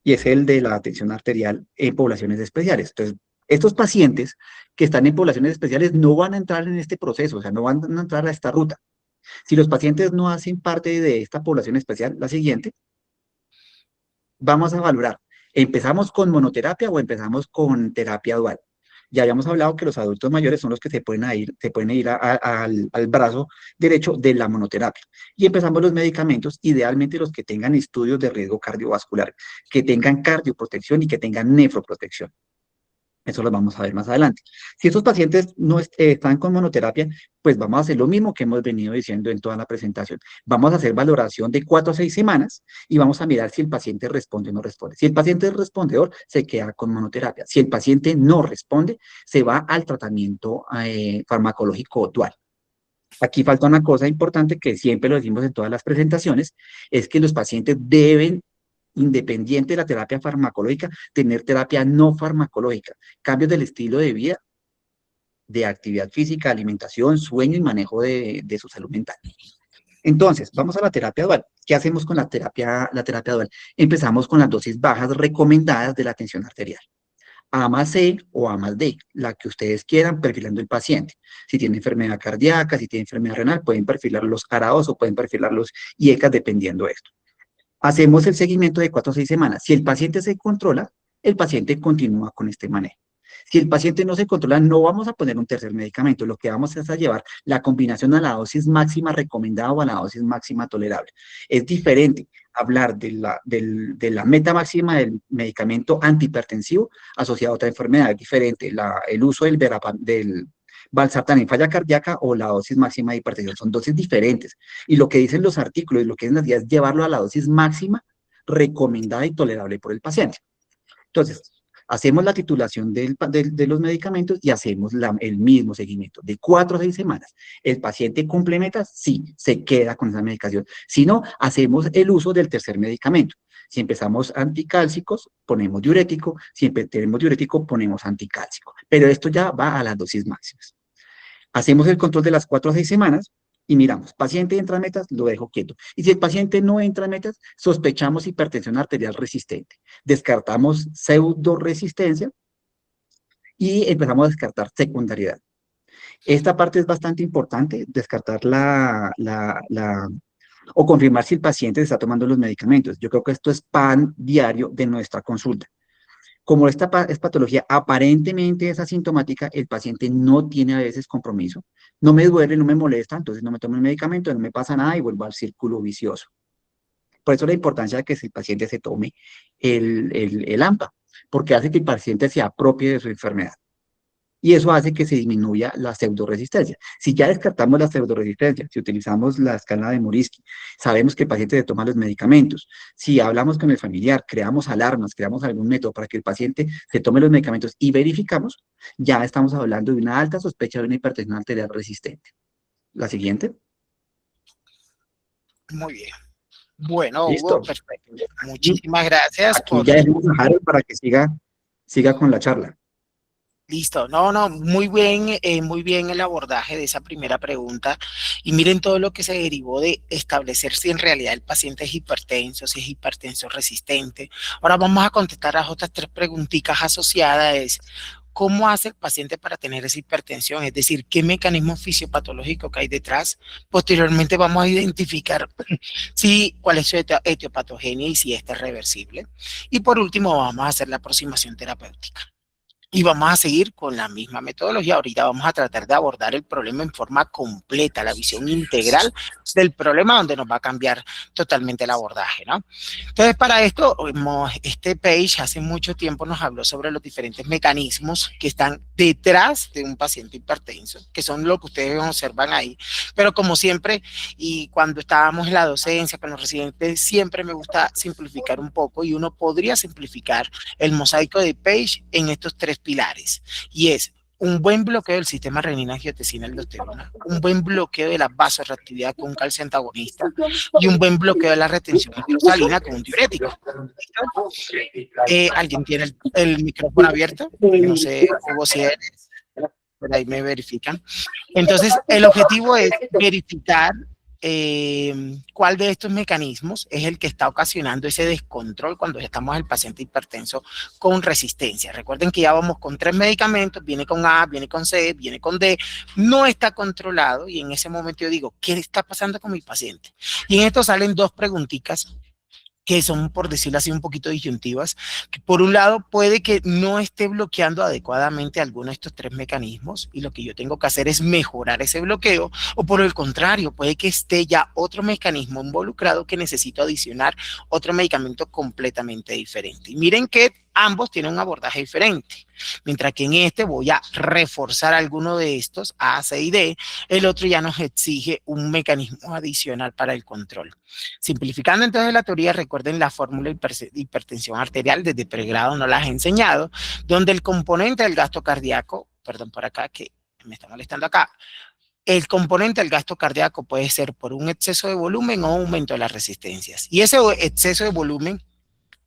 y es el de la tensión arterial en poblaciones especiales. Entonces, estos pacientes que están en poblaciones especiales no van a entrar en este proceso, o sea, no van a entrar a esta ruta. Si los pacientes no hacen parte de esta población especial, la siguiente, vamos a valorar ¿Empezamos con monoterapia o empezamos con terapia dual? Ya habíamos hablado que los adultos mayores son los que se pueden ir al brazo derecho de la monoterapia. Y empezamos los medicamentos, idealmente los que tengan estudios de riesgo cardiovascular, que tengan cardioprotección y que tengan nefroprotección. Eso lo vamos a ver más adelante. Si estos pacientes no están con monoterapia, pues vamos a hacer lo mismo que hemos venido diciendo en toda la presentación. Vamos a hacer valoración de 4 a 6 semanas y vamos a mirar si el paciente responde o no responde. Si el paciente es respondedor, se queda con monoterapia. Si el paciente no responde, se va al tratamiento farmacológico dual. Aquí falta una cosa importante que siempre lo decimos en todas las presentaciones, es que los pacientes deben, independiente de la terapia farmacológica, tener terapia no farmacológica, cambios del estilo de vida, de actividad física, alimentación, sueño y manejo de su salud mental. Entonces, vamos a la terapia dual. ¿Qué hacemos con la terapia dual? Empezamos con las dosis bajas recomendadas de la tensión arterial. A más C o A más D, la que ustedes quieran, perfilando el paciente. Si tiene enfermedad cardíaca, si tiene enfermedad renal, pueden perfilar los ARAOs o pueden perfilar los IECAS, dependiendo de esto. Hacemos el seguimiento de 4 a 6 semanas. Si el paciente se controla, el paciente continúa con este manejo. Si el paciente no se controla, no vamos a poner un tercer medicamento. Lo que vamos es a llevar la combinación a la dosis máxima recomendada o a la dosis máxima tolerable. Es diferente hablar de la meta máxima del medicamento antihipertensivo asociado a otra enfermedad. Es diferente el uso del valsartán en falla cardíaca o la dosis máxima de hipertensión. Son dosis diferentes. Y lo que dicen los artículos, lo que dicen las guías, es llevarlo a la dosis máxima recomendada y tolerable por el paciente. Entonces, hacemos la titulación de los medicamentos y hacemos el mismo seguimiento de 4 a 6 semanas. ¿El paciente cumple metas? Sí, se queda con esa medicación. Si no, hacemos el uso del tercer medicamento. Si empezamos anticálcicos, ponemos diurético. Si tenemos diurético, ponemos anticálcico. Pero esto ya va a las dosis máximas. Hacemos el control de las 4 a 6 semanas y miramos, paciente entra a metas, lo dejo quieto. Y si el paciente no entra a metas, sospechamos hipertensión arterial resistente. Descartamos pseudo-resistencia y empezamos a descartar secundariedad. Esta parte es bastante importante, descartar o confirmar si el paciente está tomando los medicamentos. Yo creo que esto es pan diario de nuestra consulta. Como esta es patología aparentemente es asintomática, el paciente no tiene a veces compromiso. No me duele, no me molesta, entonces no me tomo el medicamento, no me pasa nada y vuelvo al círculo vicioso. Por eso la importancia de que el paciente se tome el AMPA, porque hace que el paciente se apropie de su enfermedad. Y eso hace que se disminuya la pseudoresistencia. Si ya descartamos la pseudoresistencia, si utilizamos la escala de Morisky, sabemos que el paciente se toma los medicamentos. Si hablamos con el familiar, creamos alarmas, creamos algún método para que el paciente se tome los medicamentos y verificamos, ya estamos hablando de una alta sospecha de una hipertensión arterial resistente. La siguiente. Muy bien. Bueno, ¿Listo? Hugo, perfecto. Muchísimas gracias. Aquí ya dejemos a Harold para que siga con la charla. Listo, no, muy bien el abordaje de esa primera pregunta y miren todo lo que se derivó de establecer si en realidad el paciente es hipertenso, si es hipertenso resistente. Ahora vamos a contestar a otras 3 preguntitas asociadas. ¿Cómo hace el paciente para tener esa hipertensión? Es decir, ¿qué mecanismo fisiopatológico que hay detrás? Posteriormente vamos a identificar cuál es su etiopatogenia y si esta es reversible. Y por último vamos a hacer la aproximación terapéutica. Y vamos a seguir con la misma metodología. Ahorita vamos a tratar de abordar el problema en forma completa, la visión integral del problema, donde nos va a cambiar totalmente el abordaje, ¿no? Entonces, para esto, este Page hace mucho tiempo nos habló sobre los diferentes mecanismos que están detrás de un paciente hipertenso, que son lo que ustedes observan ahí. Pero como siempre, y cuando estábamos en la docencia con los residentes, siempre me gusta simplificar un poco y uno podría simplificar el mosaico de Page en estos 3 pilares, y es un buen bloqueo del sistema renina-angiotensina-aldosterona, un buen bloqueo de la vasoreactividad con un calcio antagonista y un buen bloqueo de la retención hidrosalina con un diurético. ¿Alguien tiene el micrófono abierto? No sé, Hugo, si eres, por ahí me verifican. Entonces, el objetivo es verificar cuál de estos mecanismos es el que está ocasionando ese descontrol cuando estamos el paciente hipertenso con resistencia. Recuerden que ya vamos con 3 medicamentos, viene con A, viene con C, viene con D, no está controlado y en ese momento yo digo, ¿qué está pasando con mi paciente? Y en esto salen 2 preguntitas que son, por decirlo así, un poquito disyuntivas, que por un lado puede que no esté bloqueando adecuadamente alguno de estos tres mecanismos y lo que yo tengo que hacer es mejorar ese bloqueo, o por el contrario, puede que esté ya otro mecanismo involucrado que necesito adicionar otro medicamento completamente diferente. Y miren que ambos tienen un abordaje diferente. Mientras que en este voy a reforzar alguno de estos, A, C y D, el otro ya nos exige un mecanismo adicional para el control. Simplificando entonces la teoría, recuerden la fórmula de hipertensión arterial, desde pregrado nos las he enseñado, donde el componente del gasto cardíaco, perdón por acá que me está molestando acá, el componente del gasto cardíaco puede ser por un exceso de volumen o aumento de las resistencias. Y ese exceso de volumen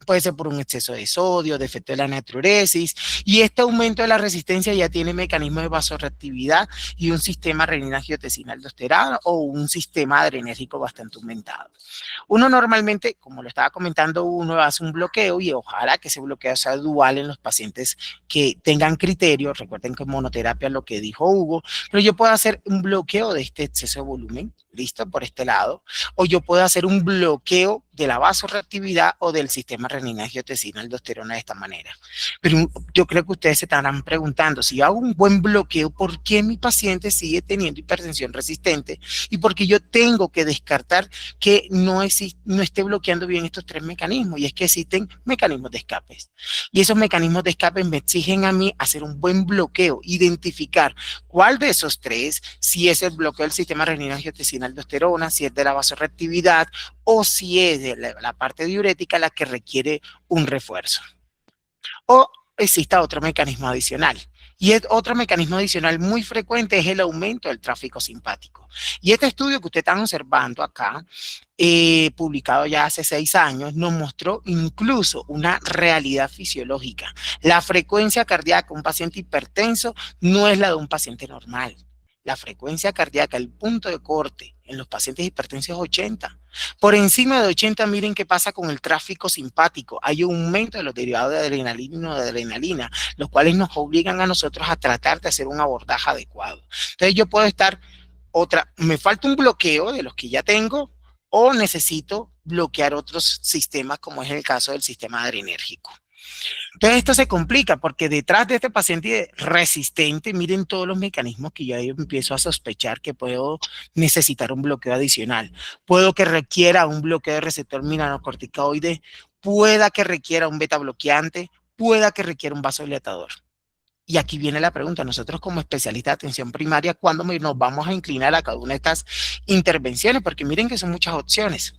puede ser por un exceso de sodio, de efecto de la natriuresis, y este aumento de la resistencia ya tiene mecanismos de vasorreactividad y un sistema renina-angiotensina-aldosterona o un sistema adrenérgico bastante aumentado. Uno normalmente, como lo estaba comentando, uno hace un bloqueo y ojalá que ese bloqueo sea dual en los pacientes que tengan criterio. Recuerden que en monoterapia lo que dijo Hugo, pero yo puedo hacer un bloqueo de este exceso de volumen, listo, por este lado, o yo puedo hacer un bloqueo de la vasorreactividad o del sistema renina-angiotensina-aldosterona de esta manera. Pero yo creo que ustedes se estarán preguntando, si yo hago un buen bloqueo, ¿por qué mi paciente sigue teniendo hipertensión resistente? Y porque yo tengo que descartar que no esté bloqueando bien estos tres mecanismos, y es que existen mecanismos de escape. Y esos mecanismos de escape me exigen a mí hacer un buen bloqueo, identificar cuál de esos tres, si es el bloqueo del sistema renina-angiotensina-aldosterona, si es de la vasorreactividad o si es de la parte diurética la que requiere un refuerzo. O exista otro mecanismo adicional. Y otro mecanismo adicional muy frecuente es el aumento del tráfico simpático. Y este estudio que ustedes están observando acá, publicado ya hace 6 años, nos mostró incluso una realidad fisiológica. La frecuencia cardíaca de un paciente hipertenso no es la de un paciente normal. La frecuencia cardíaca, el punto de corte en los pacientes hipertensos es 80. Por encima de 80, miren qué pasa con el tráfico simpático. Hay un aumento de los derivados de adrenalina y noradrenalina, los cuales nos obligan a nosotros a tratar de hacer un abordaje adecuado. Entonces yo puedo estar me falta un bloqueo de los que ya tengo, o necesito bloquear otros sistemas, como es el caso del sistema adrenérgico. Entonces esto se complica porque detrás de este paciente resistente, miren todos los mecanismos que yo empiezo a sospechar que puedo necesitar un bloqueo adicional. Puedo que requiera un bloqueo de receptor mineralocorticoide, pueda que requiera un beta bloqueante, pueda que requiera un vasodilatador. Y aquí viene la pregunta, nosotros como especialistas de atención primaria, ¿cuándo nos vamos a inclinar a cada una de estas intervenciones? Porque miren que son muchas opciones.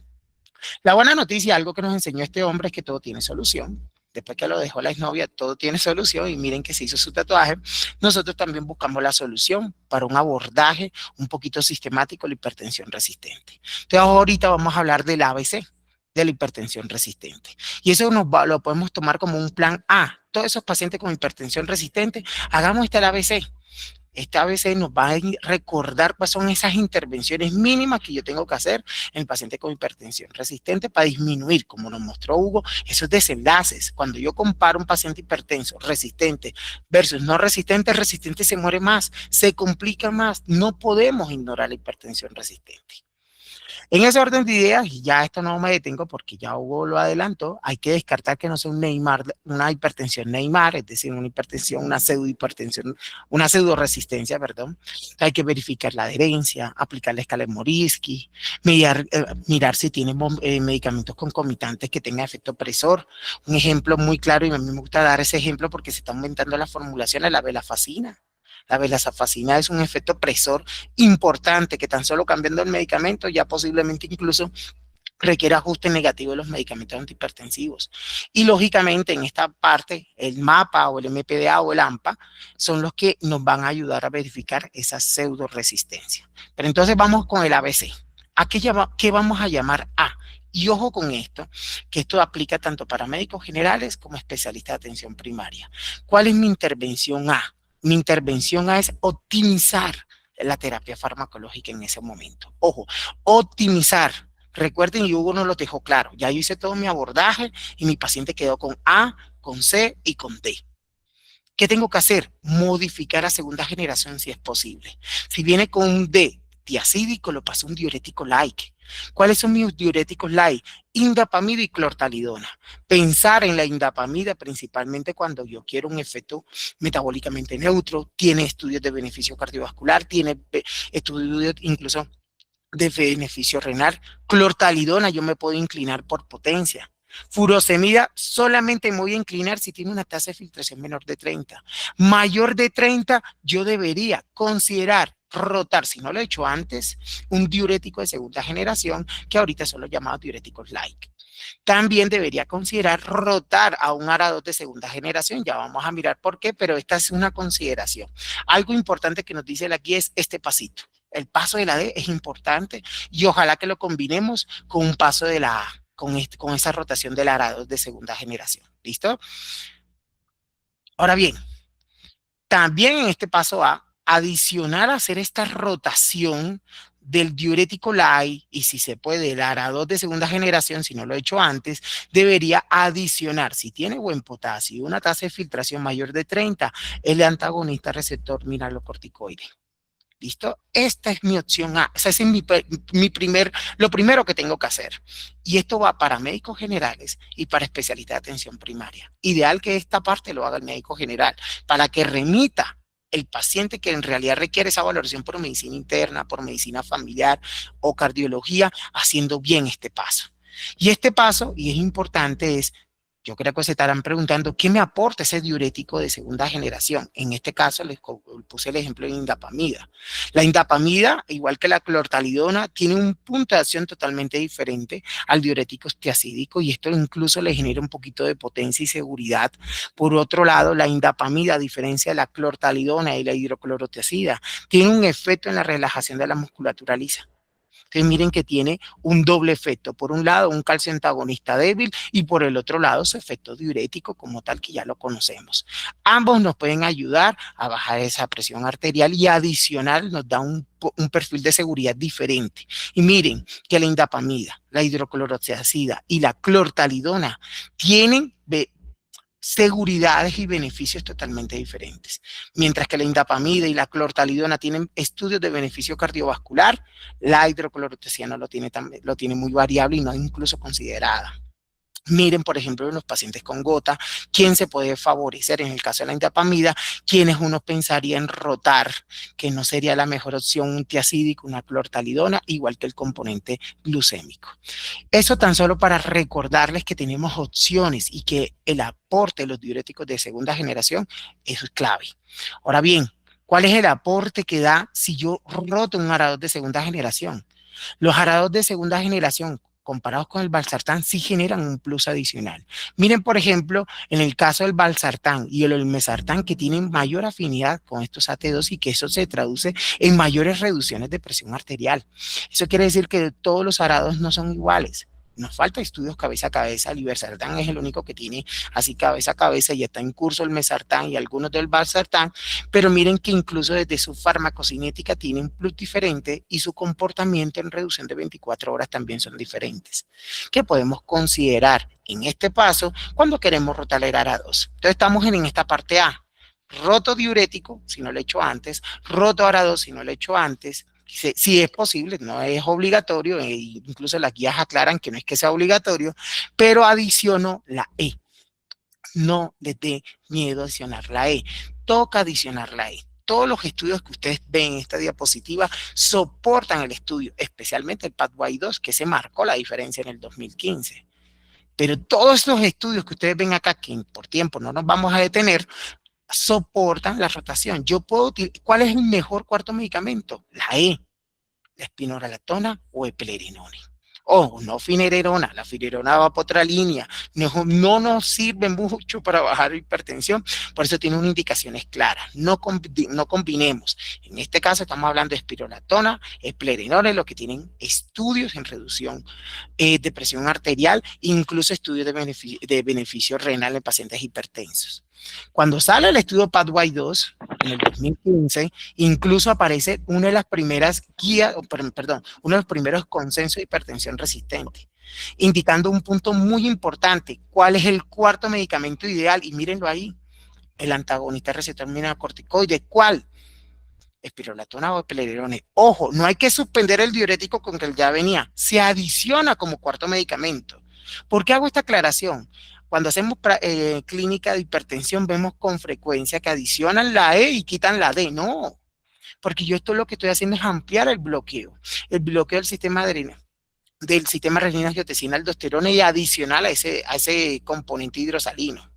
La buena noticia, algo que nos enseñó este hombre, es que todo tiene solución. Después que lo dejó la exnovia, todo tiene solución, y miren que se hizo su tatuaje. Nosotros también buscamos la solución para un abordaje un poquito sistemático de la hipertensión resistente. Entonces ahorita vamos a hablar del ABC, de la hipertensión resistente. Y eso lo podemos tomar como un plan A. Todos esos pacientes con hipertensión resistente, hagamos este ABC. Este ABC nos va a recordar cuáles son esas intervenciones mínimas que yo tengo que hacer en el paciente con hipertensión resistente para disminuir, como nos mostró Hugo, esos desenlaces. Cuando yo comparo un paciente hipertenso resistente versus no resistente, resistente se muere más, se complica más. No podemos ignorar la hipertensión resistente. En ese orden de ideas, y ya esto no me detengo porque ya Hugo lo adelantó, hay que descartar que no sea una hipertensión Neymar, es decir, una hipertensión, una pseudohipertensión, una pseudoresistencia, perdón. Hay que verificar la adherencia, aplicar la escala de Morisky, mirar si tiene medicamentos concomitantes que tengan efecto presor. Un ejemplo muy claro, y a mí me gusta dar ese ejemplo porque se está aumentando la formulación de la velafacina. La velafacina es un efecto presor importante que tan solo cambiando el medicamento ya posiblemente incluso requiere ajuste negativo de los medicamentos antihipertensivos. Y lógicamente en esta parte el MAPA o el MPDA o el AMPA son los que nos van a ayudar a verificar esa pseudo resistencia. Pero entonces vamos con el ABC. ¿A qué vamos a llamar A? Y ojo con esto, que esto aplica tanto para médicos generales como especialistas de atención primaria. ¿Cuál es mi intervención A? Mi intervención A es optimizar la terapia farmacológica en ese momento. Ojo, optimizar. Recuerden, y Hugo nos lo dejó claro, ya yo hice todo mi abordaje y mi paciente quedó con A, con C y con D. ¿Qué tengo que hacer? Modificar a segunda generación si es posible. Si viene con un D tiacídico, lo paso a un diurético like. ¿Cuáles son mis diuréticos light? Indapamida y clortalidona. Pensar en la indapamida principalmente cuando yo quiero un efecto metabólicamente neutro, tiene estudios de beneficio cardiovascular, tiene estudios incluso de beneficio renal. Clortalidona, yo me puedo inclinar por potencia. Furosemida, solamente me voy a inclinar si tiene una tasa de filtración menor de 30. Mayor de 30, yo debería considerar rotar, si no lo he hecho antes, un diurético de segunda generación, que ahorita son los llamados diuréticos light. También debería considerar rotar a un ARA2 de segunda generación, ya vamos a mirar por qué, pero esta es una consideración. Algo importante que nos dice la guía es este pasito. El paso de la D es importante y ojalá que lo combinemos con un paso de la A, con esa rotación del ARA2 de segunda generación. ¿Listo? Ahora bien, también en este paso A, adicional a hacer esta rotación del diurético light y si se puede el ARA2 de segunda generación, si no lo he hecho antes, debería adicionar, si tiene buen potasio y una tasa de filtración mayor de 30, el antagonista receptor mineralocorticoide. ¿Listo? Esta es mi opción A. Esa es lo primero que tengo que hacer. Y esto va para médicos generales y para especialistas de atención primaria. Ideal que esta parte lo haga el médico general para que remita el paciente que en realidad requiere esa valoración por medicina interna, por medicina familiar o cardiología, haciendo bien este paso. Y este paso, y es importante, es yo creo que se estarán preguntando, ¿qué me aporta ese diurético de segunda generación? En este caso les puse el ejemplo de indapamida. La indapamida, igual que la clortalidona, tiene un punto de acción totalmente diferente al diurético tiacídico y esto incluso le genera un poquito de potencia y seguridad. Por otro lado, la indapamida, a diferencia de la clortalidona y la hidroclorotiazida, tiene un efecto en la relajación de la musculatura lisa. Entonces miren que tiene un doble efecto. Por un lado, un calcio antagonista débil y por el otro lado, su efecto diurético como tal que ya lo conocemos. Ambos nos pueden ayudar a bajar esa presión arterial y adicional nos da un perfil de seguridad diferente. Y miren que la indapamida, la hidroclorotiazida y la clortalidona tienen seguridades y beneficios totalmente diferentes. Mientras que la indapamida y la clortalidona tienen estudios de beneficio cardiovascular, la hidroclorotiazida lo tiene muy variable y no incluso considerada. Miren, por ejemplo, en los pacientes con gota, quién se puede favorecer en el caso de la indapamida, quienes uno pensaría en rotar, que no sería la mejor opción un tiacídico, una clortalidona, igual que el componente glucémico. Eso tan solo para recordarles que tenemos opciones y que el aporte de los diuréticos de segunda generación es clave. Ahora bien, ¿cuál es el aporte que da si yo roto un ARA2 de segunda generación? Los ARA2 de segunda generación comparados con el valsartán, sí generan un plus adicional. Miren, por ejemplo, en el caso del valsartán y el olmesartán, que tienen mayor afinidad con estos AT2 y que eso se traduce en mayores reducciones de presión arterial. Eso quiere decir que todos los ARA2 no son iguales. Nos falta estudios cabeza a cabeza. El ibersartán es el único que tiene así cabeza a cabeza y está en curso el mesartán y algunos del valsartán, pero miren que incluso desde su farmacocinética tienen plus diferente y su comportamiento en reducción de 24 horas también son diferentes, que podemos considerar en este paso cuando queremos rotar el ARA2. Entonces estamos en esta parte A, roto diurético, si no lo he hecho antes, roto ARA2, si no lo he hecho antes. Si es posible, no es obligatorio, incluso las guías aclaran que no es que sea obligatorio, pero adiciono la E. No les dé miedo adicionar la E. Toca adicionar la E. Todos los estudios que ustedes ven en esta diapositiva soportan el estudio, especialmente el Pathway 2, que se marcó la diferencia en el 2015. Pero todos estos estudios que ustedes ven acá, que por tiempo no nos vamos a detener, soportan la rotación. ¿Cuál es el mejor cuarto medicamento? La E, la espironolactona o eplerenone. O no finererona, la finererona va por otra línea, no nos sirve mucho para bajar hipertensión, por eso tiene unas indicaciones claras, no combinemos. En este caso estamos hablando de espironolactona, eplerenone, lo que tienen estudios en reducción de presión arterial, incluso estudios de beneficio renal en pacientes hipertensos. Cuando sale el estudio Pathway 2, en el 2015, incluso aparece una de las primeras guías, uno de los primeros consensos de hipertensión resistente, indicando un punto muy importante, cuál es el cuarto medicamento ideal, y mírenlo ahí, el antagonista receptor mineralocorticoide. ¿Cuál? Espironolactona o eplerenone. Ojo, no hay que suspender el diurético con que ya venía, se adiciona como cuarto medicamento. ¿Por qué hago esta aclaración? Cuando hacemos clínica de hipertensión vemos con frecuencia que adicionan la E y quitan la D. No, porque yo esto lo que estoy haciendo es ampliar el bloqueo del sistema adrenal, del sistema renina-angiotensina aldosterona y adicional a ese componente hidrosalino.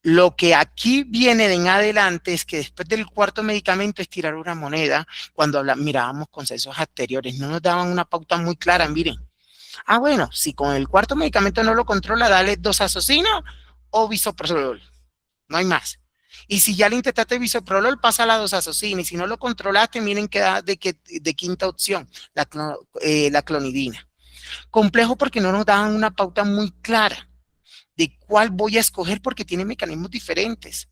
Lo que aquí viene de en adelante es que después del cuarto medicamento es tirar una moneda. Cuando mirábamos consensos anteriores, no nos daban una pauta muy clara. Miren, bueno, si con el cuarto medicamento no lo controla, dale dosazocina o bisoprolol. No hay más. Y si ya le intentaste bisoprolol, pasa a la dosazocina. Y si no lo controlaste, miren que da de quinta opción, la clonidina. Complejo porque no nos daban una pauta muy clara de cuál voy a escoger porque tiene mecanismos diferentes.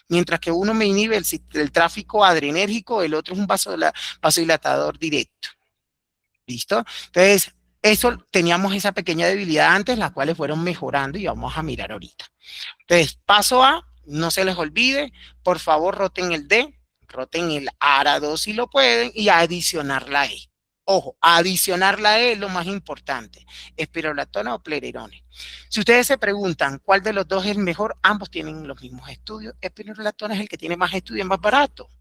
Mientras que uno me inhibe el tráfico adrenérgico, el otro es un vasodilatador directo. ¿Listo? Entonces, teníamos esa pequeña debilidad antes, las cuales fueron mejorando y vamos a mirar ahorita. Entonces, paso A, no se les olvide, por favor, roten el D, roten el ARA2 si lo pueden y adicionar la E. Ojo, adicionar la E es lo más importante, espironolactona o plerirone. Si ustedes se preguntan cuál de los dos es el mejor, ambos tienen los mismos estudios. Espironolactona es el que tiene más estudios, más barato.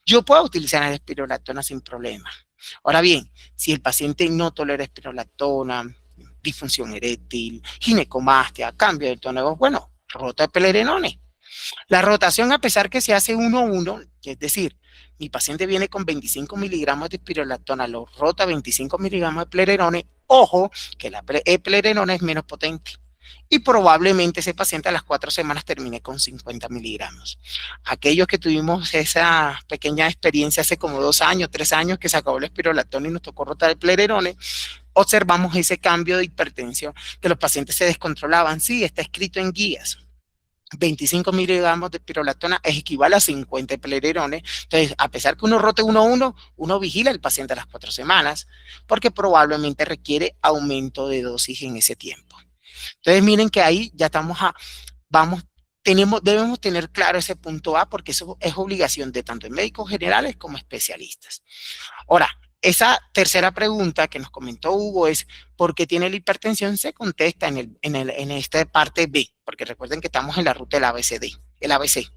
Yo puedo utilizar la espironolactona sin problema. Ahora bien, si el paciente no tolera espironolactona, disfunción eréctil, ginecomastia, cambio de tono de voz, bueno, rota de plerirone. La rotación, a pesar que se hace 1-1, es decir, mi paciente viene con 25 miligramos de espironolactona, lo rota 25 miligramos de plerirone, ojo que la plerirone es menos potente y probablemente ese paciente a las 4 semanas termine con 50 miligramos. Aquellos que tuvimos esa pequeña experiencia hace como 2 años, 3 años que se acabó la espironolactona y nos tocó rotar el plerirone, observamos ese cambio de hipertensión, que los pacientes se descontrolaban. Sí, está escrito en guías. 25 miligramos de espironolactona es equivale a 50 de plerirone. Entonces, a pesar que uno rote 1-1, uno vigila al paciente a las 4 semanas, porque probablemente requiere aumento de dosis en ese tiempo. Entonces, miren que ahí ya debemos tener claro ese punto A, porque eso es obligación de tanto en médicos generales como especialistas. Ahora, esa tercera pregunta que nos comentó Hugo es ¿por qué tiene la hipertensión? Se contesta en esta parte B, porque recuerden que estamos en la ruta del ABCD, el ABC.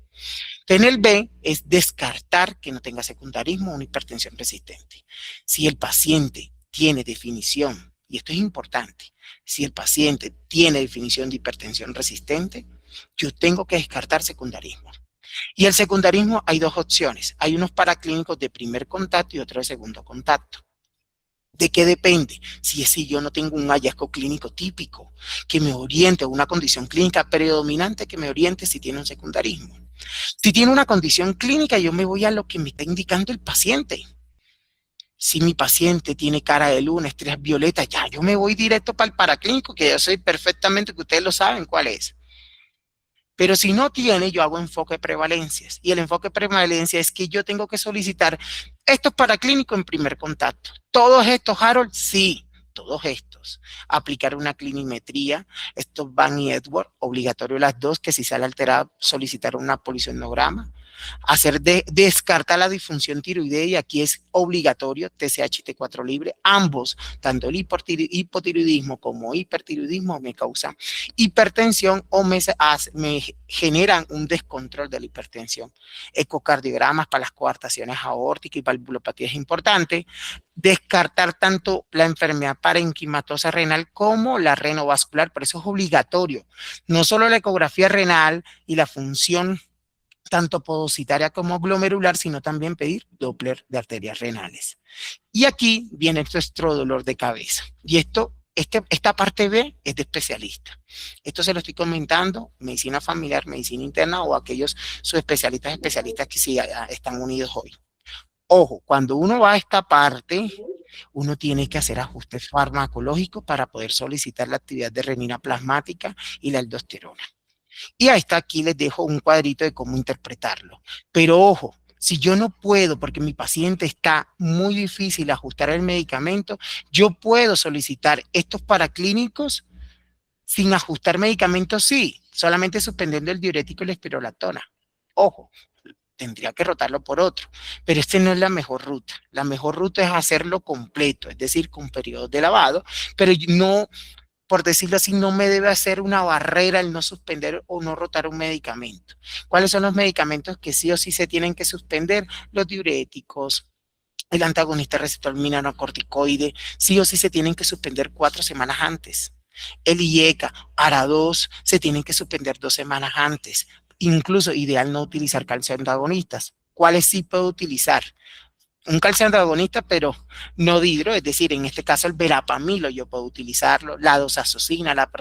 En el B es descartar que no tenga secundarismo o una hipertensión resistente. Si el paciente tiene definición, y esto es importante, si el paciente tiene definición de hipertensión resistente, yo tengo que descartar secundarismo. Y el secundarismo hay 2 opciones. Hay unos paraclínicos de primer contacto y otro de segundo contacto. ¿De qué depende? Si yo no tengo un hallazgo clínico típico que me oriente, o una condición clínica predominante que me oriente si tiene un secundarismo. Si tiene una condición clínica, yo me voy a lo que me está indicando el paciente. Si mi paciente tiene cara de luna, estrellas violetas, ya yo me voy directo para el paraclínico, que yo sé perfectamente que ustedes lo saben cuál es. Pero si no tiene, yo hago enfoque de prevalencias. Y el enfoque de prevalencia es que yo tengo que solicitar estos paraclínicos en primer contacto. ¿Todos estos, Harold? Sí, todos estos. Aplicar una clinimetría, estos Van y Edward, obligatorio las 2, que si sale alterada, solicitar una polisomnograma. Descartar la disfunción tiroidea, y aquí es obligatorio TSH y T4 libre. Ambos, tanto el hipotiroidismo como hipertiroidismo, me causan hipertensión o me generan un descontrol de la hipertensión. Ecocardiogramas para las coartaciones aórticas y valvulopatía es importante. Descartar tanto la enfermedad parenquimatosa renal como la renovascular, por eso es obligatorio. No solo la ecografía renal y la función tanto podocitaria como glomerular, sino también pedir Doppler de arterias renales. Y aquí viene nuestro dolor de cabeza. Y esta parte B es de especialista. Esto se lo estoy comentando, medicina familiar, medicina interna o aquellos subespecialistas, especialistas que sí están unidos hoy. Ojo, cuando uno va a esta parte, uno tiene que hacer ajustes farmacológicos para poder solicitar la actividad de renina plasmática y la aldosterona. Y ahí está, aquí les dejo un cuadrito de cómo interpretarlo. Pero ojo, si yo no puedo, porque mi paciente está muy difícil ajustar el medicamento, yo puedo solicitar estos paraclínicos sin ajustar medicamentos, sí, solamente suspendiendo el diurético y la espironolactona. Ojo, tendría que rotarlo por otro, pero este no es la mejor ruta. La mejor ruta es hacerlo completo, es decir, con periodos de lavado, pero no, por decirlo así, no me debe hacer una barrera el no suspender o no rotar un medicamento. ¿Cuáles son los medicamentos que sí o sí se tienen que suspender? Los diuréticos, el antagonista receptor mineralocorticoide, sí o sí se tienen que suspender 4 semanas antes. El IECA, ARA2, se tienen que suspender 2 semanas antes. Incluso ideal no utilizar calcio antagonistas. ¿Cuáles sí puedo utilizar? Un calcio antagonista, pero no dihidro, es decir, en este caso el verapamilo yo puedo utilizarlo, la dosazocina, la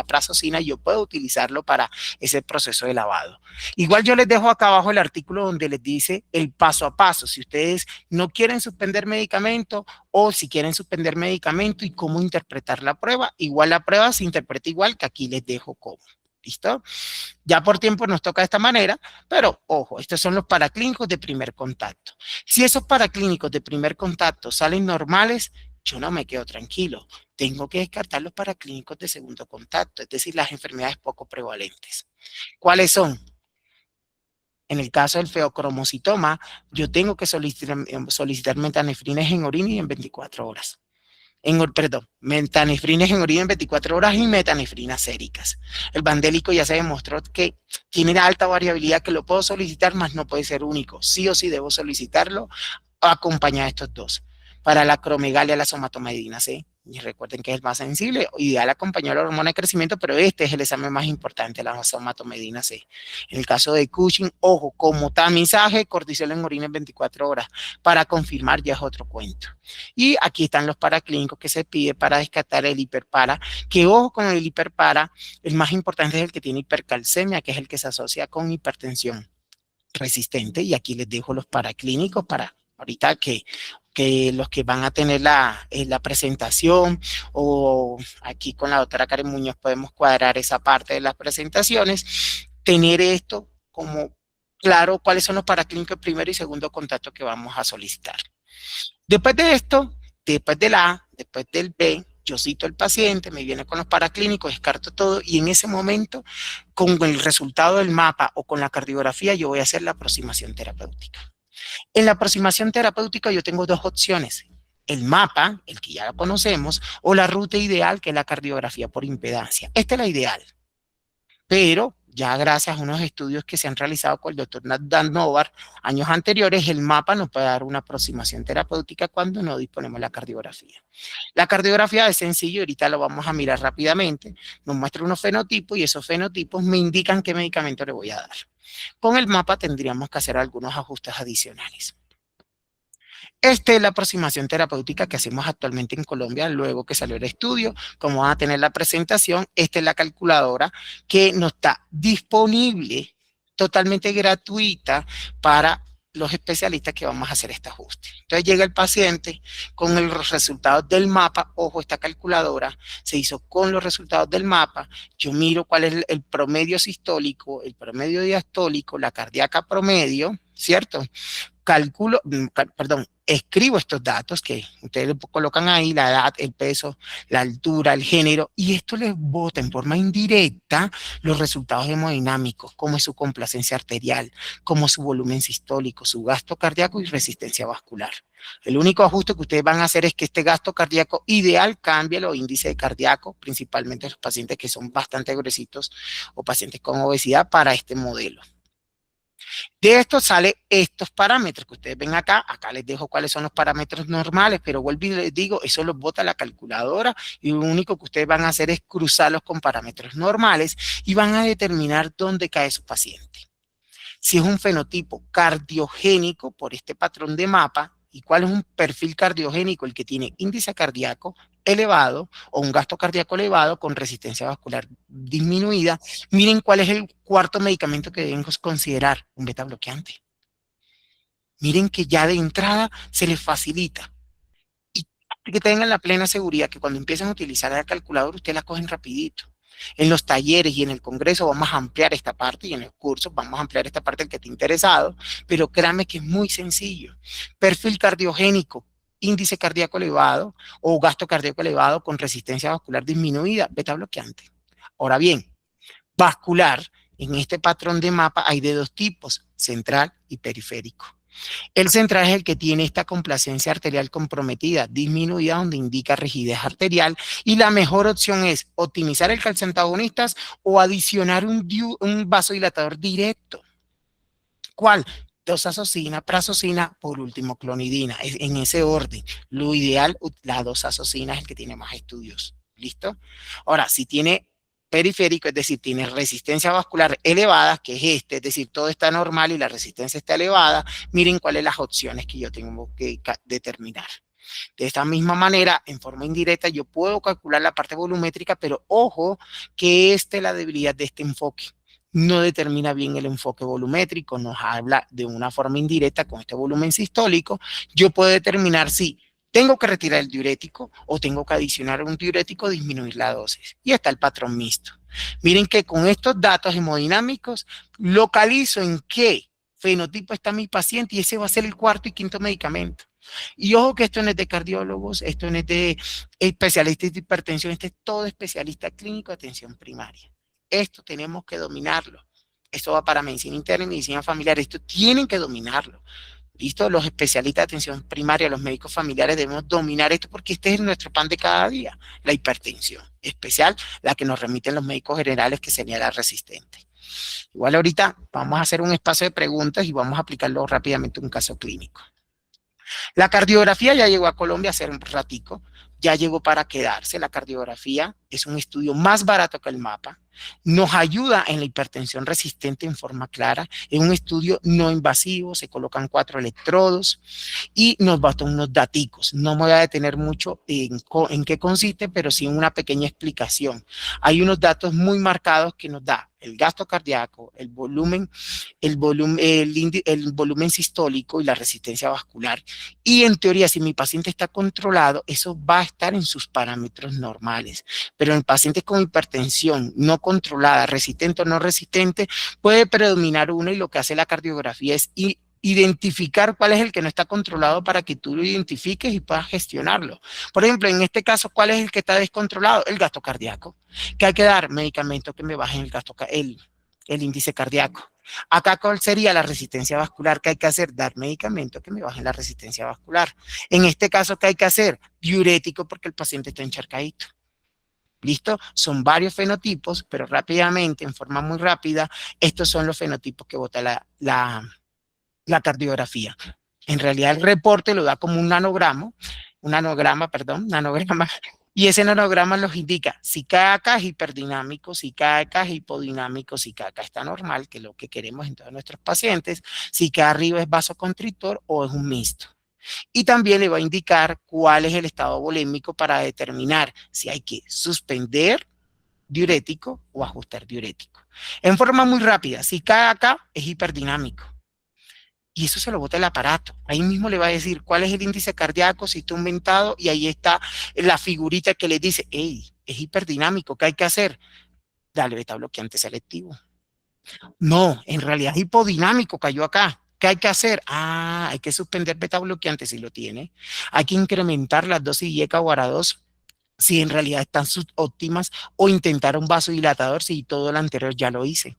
prazosina, yo puedo utilizarlo para ese proceso de lavado. Igual yo les dejo acá abajo el artículo donde les dice el paso a paso, si ustedes no quieren suspender medicamento o si quieren suspender medicamento y cómo interpretar la prueba, igual la prueba se interpreta igual que aquí les dejo cómo. ¿Listo? Ya por tiempo nos toca de esta manera, pero ojo, estos son los paraclínicos de primer contacto. Si esos paraclínicos de primer contacto salen normales, yo no me quedo tranquilo. Tengo que descartar los paraclínicos de segundo contacto, es decir, las enfermedades poco prevalentes. ¿Cuáles son? En el caso del feocromocitoma, yo tengo que solicitar metanefrines en orina y en 24 horas. Metanefrines en orina en 24 horas y metanefrinas séricas. El vandélico ya se demostró que tiene alta variabilidad, que lo puedo solicitar, mas no puede ser único. Sí o sí debo solicitarlo acompañado de estos dos. Para la acromegalia, la somatomedina C. Y recuerden que es el más sensible, ideal acompañado de la hormona de crecimiento, pero este es el examen más importante, la somatomedina C. En el caso de Cushing, ojo, como tamizaje, cortisol en orina en 24 horas. Para confirmar ya es otro cuento. Y aquí están los paraclínicos que se pide para descartar el hiperpara, que ojo con el hiperpara, el más importante es el que tiene hipercalcemia, que es el que se asocia con hipertensión resistente, y aquí les dejo los paraclínicos para ahorita que los que van a tener la presentación, o aquí con la doctora Karen Muñoz podemos cuadrar esa parte de las presentaciones, tener esto como claro cuáles son los paraclínicos de primero y segundo contacto que vamos a solicitar. Después de esto, después del A, después del B, yo cito al paciente, me viene con los paraclínicos, descarto todo y en ese momento, con el resultado del mapa o con la cardiografía, yo voy a hacer la aproximación terapéutica. En la aproximación terapéutica yo tengo dos opciones: el mapa, el que ya lo conocemos, o la ruta ideal, que es la cardiografía por impedancia. Esta es la ideal, pero ya gracias a unos estudios que se han realizado con el doctor Dan Novar años anteriores, el mapa nos puede dar una aproximación terapéutica cuando no disponemos de la cardiografía. La cardiografía es sencillo, ahorita lo vamos a mirar rápidamente, nos muestra unos fenotipos y esos fenotipos me indican qué medicamento le voy a dar. Con el mapa tendríamos que hacer algunos ajustes adicionales. Esta es la aproximación terapéutica que hacemos actualmente en Colombia, luego que salió el estudio. Como van a tener la presentación, esta es la calculadora que nos está disponible, totalmente gratuita, para los especialistas que vamos a hacer este ajuste. Entonces llega el paciente con los resultados del mapa. Ojo, esta calculadora se hizo con los resultados del mapa. Yo miro cuál es el promedio sistólico, el promedio diastólico, la cardíaca promedio, ¿cierto? Escribo estos datos que ustedes le colocan ahí, la edad, el peso, la altura, el género, y esto les bota en forma indirecta los resultados hemodinámicos, como es su complacencia arterial, como su volumen sistólico, su gasto cardíaco y resistencia vascular. El único ajuste que ustedes van a hacer es que este gasto cardíaco ideal cambie los índices cardíaco, principalmente los pacientes que son bastante gruesitos o pacientes con obesidad para este modelo. De esto salen estos parámetros que ustedes ven acá. Acá les dejo cuáles son los parámetros normales, pero vuelvo y les digo, eso los bota la calculadora y lo único que ustedes van a hacer es cruzarlos con parámetros normales y van a determinar dónde cae su paciente. Si es un fenotipo cardiogénico por este patrón de mapa, ¿y cuál es un perfil cardiogénico? El que tiene índice cardíaco elevado o un gasto cardíaco elevado con resistencia vascular disminuida. Miren cuál es el cuarto medicamento que debemos considerar, un beta bloqueante. Miren que ya de entrada se les facilita. Y que tengan la plena seguridad que cuando empiecen a utilizar la calculadora, ustedes la cogen rapidito. En los talleres y en el congreso vamos a ampliar esta parte y en los cursos vamos a ampliar esta parte el que esté interesado, pero créanme que es muy sencillo. Perfil cardiogénico, índice cardíaco elevado o gasto cardíaco elevado con resistencia vascular disminuida, beta bloqueante. Ahora bien, vascular, en este patrón de mapa hay de dos tipos, central y periférico. El central es el que tiene esta complacencia arterial comprometida, disminuida, donde indica rigidez arterial, y la mejor opción es optimizar el calcio antagonistas o adicionar un vasodilatador directo. ¿Cuál? Dosazocina, prazosina, por último clonidina, en ese orden. Lo ideal, la dosazocina es el que tiene más estudios. ¿Listo? Ahora, si tiene periférico, es decir, tiene resistencia vascular elevada, que es es decir, todo está normal y la resistencia está elevada, miren cuáles las opciones que yo tengo que determinar. De esta misma manera, en forma indirecta, yo puedo calcular la parte volumétrica, pero ojo que la debilidad de este enfoque. No determina bien el enfoque volumétrico, nos habla de una forma indirecta con este volumen sistólico. Yo puedo determinar si tengo que retirar el diurético o tengo que adicionar un diurético, disminuir la dosis. Y está el patrón mixto. Miren que con estos datos hemodinámicos localizo en qué fenotipo está mi paciente y ese va a ser el cuarto y quinto medicamento. Y ojo que esto no es de cardiólogos, esto no es de especialistas de hipertensión, este es todo especialista clínico de atención primaria. Esto tenemos que dominarlo. Esto va para medicina interna y medicina familiar. Esto tienen que dominarlo. ¿Listo? Los especialistas de atención primaria, los médicos familiares debemos dominar esto porque este es nuestro pan de cada día, la hipertensión, especial la que nos remiten los médicos generales que sería la resistente. Igual ahorita vamos a hacer un espacio de preguntas y vamos a aplicarlo rápidamente en un caso clínico. La cardiografía ya llegó a Colombia hace un ratico, ya llegó para quedarse. La cardiografía es un estudio más barato que el mapa, nos ayuda en la hipertensión resistente en forma clara, es un estudio no invasivo, se colocan 4 electrodos y nos bastan unos daticos. No me voy a detener mucho en qué consiste, pero sí en una pequeña explicación. Hay unos datos muy marcados que nos da el gasto cardíaco, el volumen sistólico y la resistencia vascular. Y en teoría, si mi paciente está controlado, eso va a estar en sus parámetros normales. Pero en pacientes con hipertensión no controlada, resistente o no resistente, puede predominar una y lo que hace la cardiografía es identificar cuál es el que no está controlado para que tú lo identifiques y puedas gestionarlo. Por ejemplo, en este caso, ¿cuál es el que está descontrolado? El gasto cardíaco. Que hay que dar medicamentos que me bajen el índice cardíaco. Acá, ¿cuál sería la resistencia vascular? ¿Qué hay que hacer? Dar medicamentos que me bajen la resistencia vascular. En este caso, ¿qué hay que hacer? Diurético porque el paciente está encharcadito. ¿Listo? Son varios fenotipos, pero rápidamente, en forma muy rápida, estos son los fenotipos que bota la cardiografía. En realidad el reporte lo da como un nanograma, y ese nanograma los indica si cae acá es hiperdinamico, si cae acá es hipodinámico, si cae acá está normal, que es lo que queremos en todos nuestros pacientes, si cae arriba es vasoconstrictor o es un mixto. Y también le va a indicar cuál es el estado volémico para determinar si hay que suspender diurético o ajustar diurético. En forma muy rápida, si cae acá es hiperdinamico. Y eso se lo bota el aparato. Ahí mismo le va a decir cuál es el índice cardíaco, si está aumentado, y ahí está la figurita que le dice, hey, es hiperdinamico, ¿qué hay que hacer? Dale beta bloqueante selectivo. No, en realidad es hipodinámico, cayó acá. ¿Qué hay que hacer? Ah, hay que suspender beta bloqueante si lo tiene. Hay que incrementar las dosis IECA o ARA2 si en realidad están subóptimas o intentar un vasodilatador si todo lo anterior ya lo hice.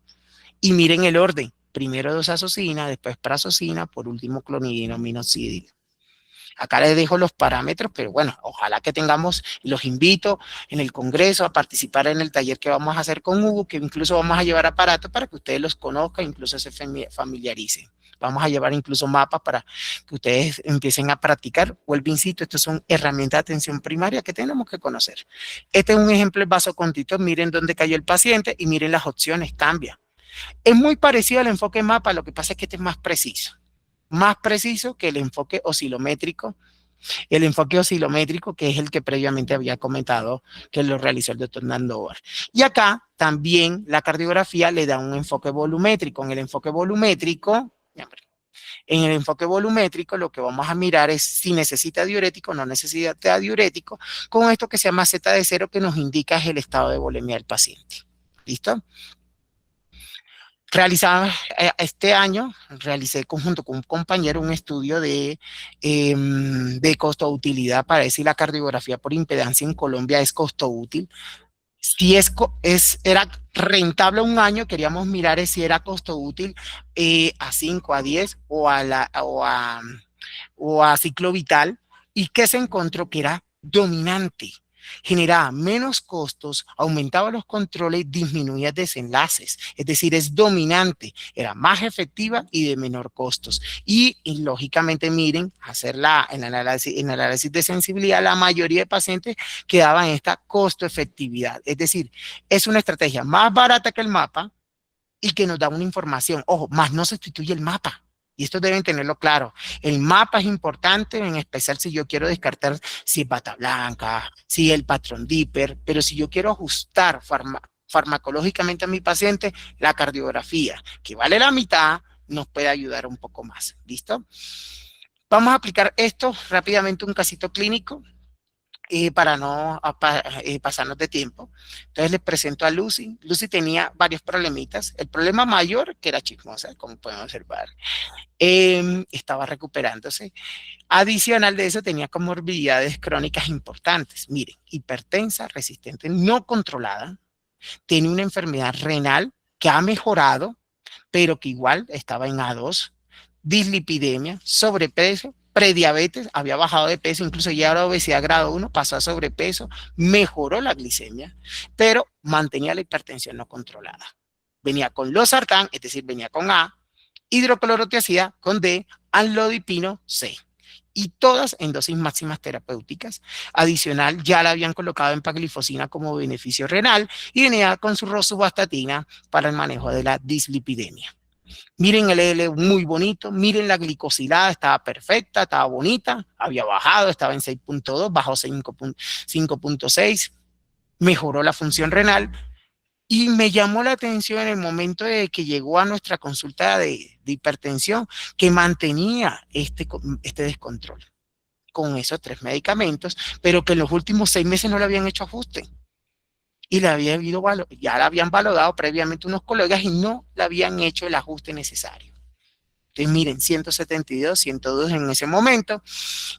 Y miren el orden. Primero dosazocina, después prazosina, por último clonidina o minoxidil. Acá les dejo los parámetros, pero bueno, ojalá que tengamos, los invito en el congreso a participar en el taller que vamos a hacer con Hugo, que incluso vamos a llevar aparatos para que ustedes los conozcan, incluso se familiaricen. Vamos a llevar incluso mapas para que ustedes empiecen a practicar. Vuelvo, insisto, estas son herramientas de atención primaria que tenemos que conocer. Este es un ejemplo de vasoconstrictor. Miren dónde cayó el paciente y miren las opciones, cambia. Es muy parecido al enfoque mapa, lo que pasa es que este es más preciso que el enfoque oscilométrico. El enfoque oscilométrico, que es el que previamente había comentado que lo realizó el doctor Nandover. Y acá también la cardiografía le da un enfoque volumétrico. En el enfoque volumétrico lo que vamos a mirar es si necesita diurético o no necesita diurético, con esto que se llama Z de 0, que nos indica el estado de volemia del paciente. ¿Listo? Este año realicé conjunto con un compañero un estudio de costo-utilidad para ver si la cardiografía por impedancia en Colombia es costo útil. Si era rentable un año, queríamos mirar si era costo útil a 5, a 10 o a ciclo vital, y que se encontró que era dominante. Generaba menos costos, aumentaba los controles, disminuía desenlaces. Es decir, es dominante, era más efectiva y de menor costos. Y lógicamente, miren, en el análisis de sensibilidad, la mayoría de pacientes quedaban en esta costo-efectividad. Es decir, es una estrategia más barata que el mapa y que nos da una información. Ojo, más no sustituye el mapa. Y esto deben tenerlo claro. El mapa es importante, en especial si yo quiero descartar si es bata blanca, si el patrón Dipper, pero si yo quiero ajustar farmacológicamente a mi paciente, la cardiografía, que vale la mitad, nos puede ayudar un poco más. ¿Listo? Vamos a aplicar esto rápidamente, un casito clínico. Para no pasarnos de tiempo. Entonces les presento a Lucy. Lucy tenía varios problemitas. El problema mayor, que era chismosa, como pueden observar, estaba recuperándose. Adicional de eso, tenía comorbilidades crónicas importantes. Miren, hipertensa, resistente, no controlada. Tiene una enfermedad renal que ha mejorado, pero que igual estaba en A2, dislipidemia, sobrepeso, prediabetes, había bajado de peso, incluso ya era obesidad grado 1, pasó a sobrepeso, mejoró la glicemia, pero mantenía la hipertensión no controlada. Venía con losartán, es decir, venía con A, hidroclorotiazida con D, amlodipino C. Y todas en dosis máximas terapéuticas. Adicional, ya la habían colocado en empaglifosina como beneficio renal y venía con su rosuvastatina para el manejo de la dislipidemia. Miren el L muy bonito, miren la glicosilada, estaba perfecta, estaba bonita, había bajado, estaba en 6.2, bajó 5.6, mejoró la función renal. Y me llamó la atención en el momento de que llegó a nuestra consulta de hipertensión, que mantenía este descontrol con esos 3 medicamentos, pero que en los últimos 6 meses no le habían hecho ajuste. Y ya la habían valorado previamente unos colegas y no le habían hecho el ajuste necesario. Entonces, miren, 172, 102 en ese momento.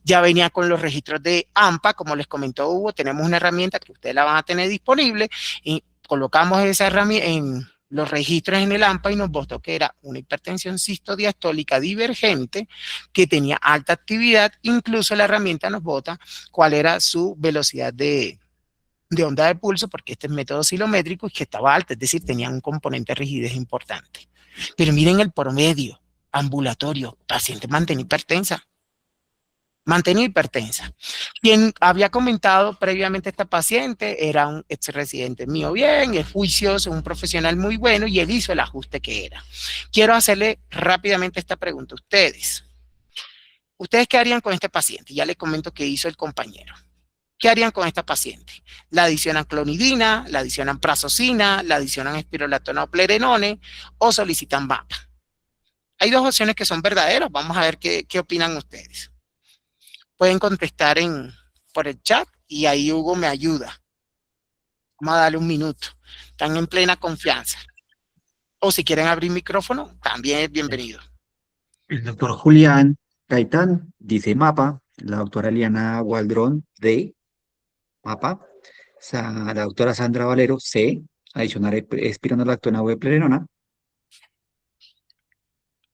Ya venía con los registros de AMPA, como les comentó Hugo, tenemos una herramienta que ustedes la van a tener disponible y colocamos esa herramienta en los registros en el AMPA y nos mostró que era una hipertensión sistodiastólica divergente que tenía alta actividad. Incluso la herramienta nos bota cuál era su velocidad de onda de pulso, porque este es método oscilométrico y que estaba alta, es decir, tenía un componente de rigidez importante. Pero miren el promedio ambulatorio, paciente mantenida hipertensa. Quien había comentado previamente esta paciente era un ex residente mío bien, es juicioso, un profesional muy bueno y él hizo el ajuste que era. Quiero hacerle rápidamente esta pregunta a ustedes. ¿Ustedes qué harían con este paciente? Ya les comento qué hizo el compañero. ¿Qué harían con esta paciente? La adicionan clonidina, la adicionan prazosina, la adicionan espirolatona o plerenone o solicitan MAPA. Hay 2 opciones que son verdaderas. Vamos a ver qué opinan ustedes. Pueden contestar por el chat y ahí Hugo me ayuda. Vamos a darle un minuto. Están en plena confianza. O si quieren abrir micrófono, también es bienvenido. El doctor Julián Gaitán dice MAPA, la doctora Liana Waldrón D, MAPA, la doctora Sandra Valero C, adicionar espironolactona o eplerenona.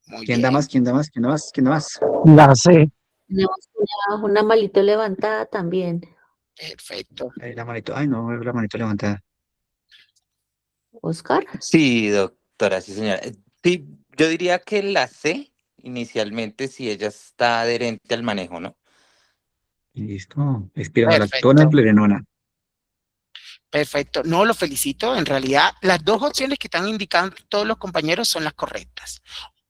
Muy ¿Quién bien. da más? ¿Quién da más? ¿Quién da más? ¿Quién da más? La C. Tenemos una manito levantada también. Perfecto. La manito, ay no, la manito levantada. Oscar. Sí, doctora, sí, señora. Sí, yo diría que la C, inicialmente, si ella está adherente al manejo, ¿no? Listo. Espironolactona, Perfecto. eplerenona. Perfecto. No, lo felicito. En realidad, las 2 opciones que están indicando todos los compañeros son las correctas.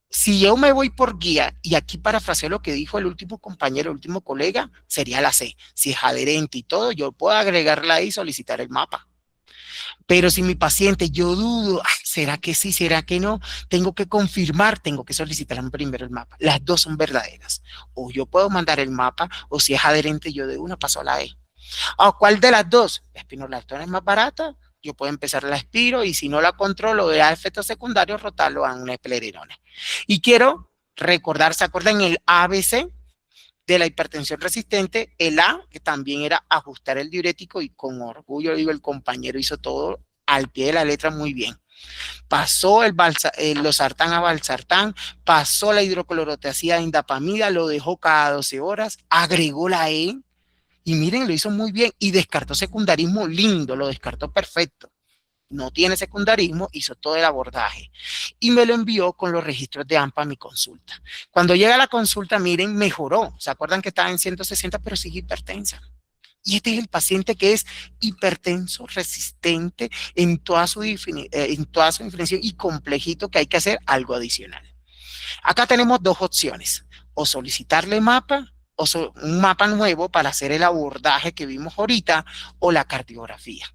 Si yo me voy por guía, y aquí parafraseo lo que dijo el último compañero, el último colega, sería la C. Si es adherente y todo, yo puedo agregarla ahí y solicitar el mapa. Pero si mi paciente, yo dudo, ¿será que sí, será que no? Tengo que confirmar, tengo que solicitar primero el mapa. Las 2 son verdaderas. O yo puedo mandar el mapa, o si es adherente, yo de una paso a la E. ¿Cuál de las 2? La espironolactona es más barata, yo puedo empezar la espiro y si no la controlo de efectos secundarios, rotarlo a una eplerenona. Y quiero recordar, ¿se acuerdan el ABC? de la hipertensión resistente, el A, que también era ajustar el diurético, y con orgullo digo, el compañero hizo todo al pie de la letra muy bien. Pasó el losartán a valsartán, pasó la hidroclorotiazida de indapamida, lo dejó cada 12 horas, agregó la E, y miren, lo hizo muy bien, y descartó secundarismo lindo, lo descartó perfecto. No tiene secundarismo, hizo todo el abordaje y me lo envió con los registros de AMPA a mi consulta. Cuando llega a la consulta, miren, mejoró. ¿Se acuerdan que estaba en 160, pero sigue hipertensa? Y este es el paciente que es hipertenso, resistente en toda su definición y complejito, que hay que hacer algo adicional. Acá tenemos dos opciones: o solicitarle mapa, o un mapa nuevo para hacer el abordaje que vimos ahorita, o la cardiografía.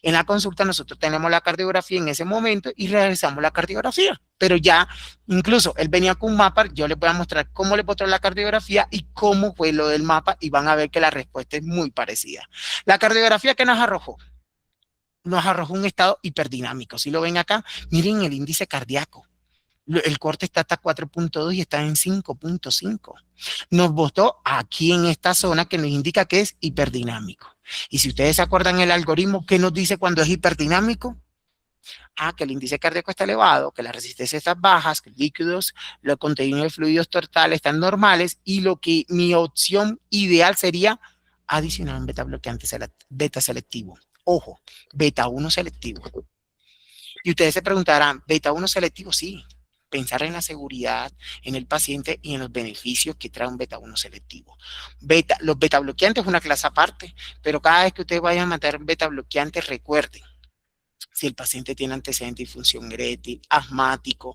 En la consulta nosotros tenemos la cardiografía en ese momento y realizamos la cardiografía, pero ya incluso él venía con un mapa. Yo les voy a mostrar cómo le mostró la cardiografía y cómo fue lo del mapa, y van a ver que la respuesta es muy parecida. La cardiografía que nos arrojó un estado hiperdinamico. Si lo ven acá, miren el índice cardíaco. El corte está hasta 4.2 y está en 5.5. Nos botó aquí en esta zona que nos indica que es hiperdinamico. Y si ustedes se acuerdan el algoritmo, ¿qué nos dice cuando es hiperdinamico? Que el índice cardíaco está elevado, que la resistencia está baja, que líquidos, los contenidos de fluidos totales están normales, y lo que mi opción ideal sería adicionar un beta bloqueante beta selectivo. Ojo, beta 1 selectivo. Y ustedes se preguntarán, ¿beta 1 selectivo? Sí. Pensar en la seguridad, en el paciente y en los beneficios que trae un beta 1 selectivo. Los beta bloqueantes es una clase aparte, pero cada vez que ustedes vayan a matar un beta bloqueante, recuerden, si el paciente tiene antecedente de disfunción eréctil, asmático,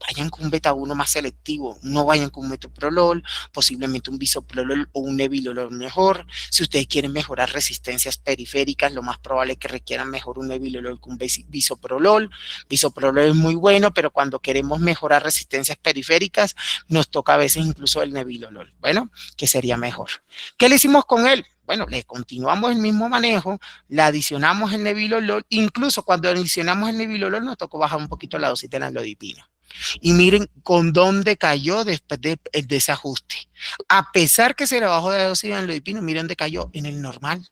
vayan con un beta 1 más selectivo, no vayan con un metoprolol, posiblemente un bisoprolol o un nebilolol mejor. Si ustedes quieren mejorar resistencias periféricas, lo más probable es que requieran mejor un nebilolol que un bisoprolol. Bisoprolol es muy bueno, pero cuando queremos mejorar resistencias periféricas, nos toca a veces incluso el nebilolol. Bueno, que sería mejor. ¿Qué le hicimos con él? Bueno, le continuamos el mismo manejo, le adicionamos el nebilolol. Incluso cuando adicionamos el nebilolol, nos tocó bajar un poquito la dosis de nalodipina. Y miren con dónde cayó después de ese ajuste. A pesar que se le bajó de dosis de nalodipina, miren dónde cayó, en el normal.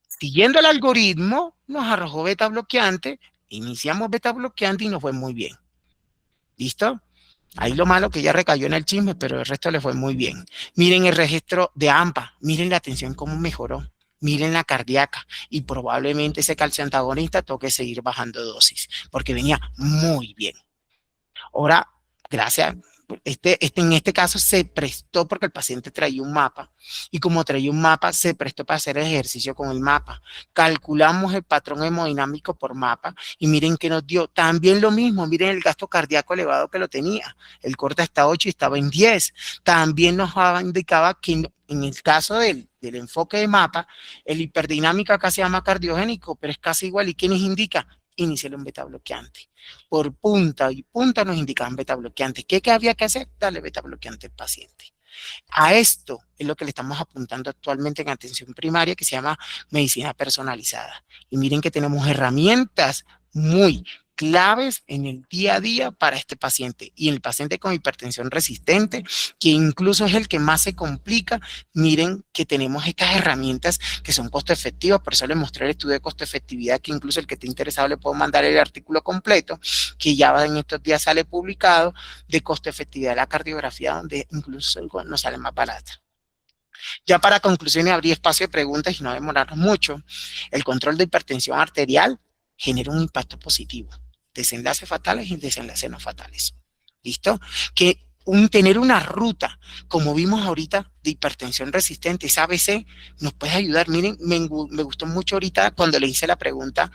Siguiendo el algoritmo, nos arrojó beta bloqueante, iniciamos beta bloqueante y nos fue muy bien. ¿Listo? Ahí lo malo que ya recayó en el chisme, pero el resto le fue muy bien. Miren el registro de AMPA, miren la atención cómo mejoró. Miren la cardíaca, y probablemente ese calcio antagonista toque seguir bajando dosis, porque venía muy bien. Ahora, gracias, en este caso se prestó porque el paciente traía un mapa, y como traía un mapa, se prestó para hacer el ejercicio con el mapa. Calculamos el patrón hemodinámico por mapa, y miren que nos dio también lo mismo. Miren el gasto cardíaco elevado que lo tenía. El corte está 8 y estaba en 10. También nos indicaba que en el caso del enfoque de mapa, el hiperdinamico acá se llama cardiogénico, pero es casi igual. ¿Y qué nos indica? Iniciar un beta bloqueante. Por punta y punta nos indicaban beta bloqueantes. ¿Qué había que hacer? Darle beta bloqueante al paciente. A esto es lo que le estamos apuntando actualmente en atención primaria, que se llama medicina personalizada. Y miren que tenemos herramientas muy claves en el día a día para este paciente. Y el paciente con hipertensión resistente, que incluso es el que más se complica, miren que tenemos estas herramientas que son costo efectivas. Por eso les mostré el estudio de costo efectividad, que incluso el que esté interesado le puedo mandar el artículo completo, que ya en estos días sale publicado, de costo efectividad de la cardiografía, donde incluso nos sale más barata. Ya para conclusiones, abrí espacio de preguntas y no demorarnos mucho. El control de hipertensión arterial genera un impacto positivo. Desenlaces fatales y desenlaces no fatales. ¿Listo? Que tener una ruta, como vimos ahorita, de hipertensión resistente, esa ABC, nos puede ayudar. Miren, me gustó mucho ahorita cuando le hice la pregunta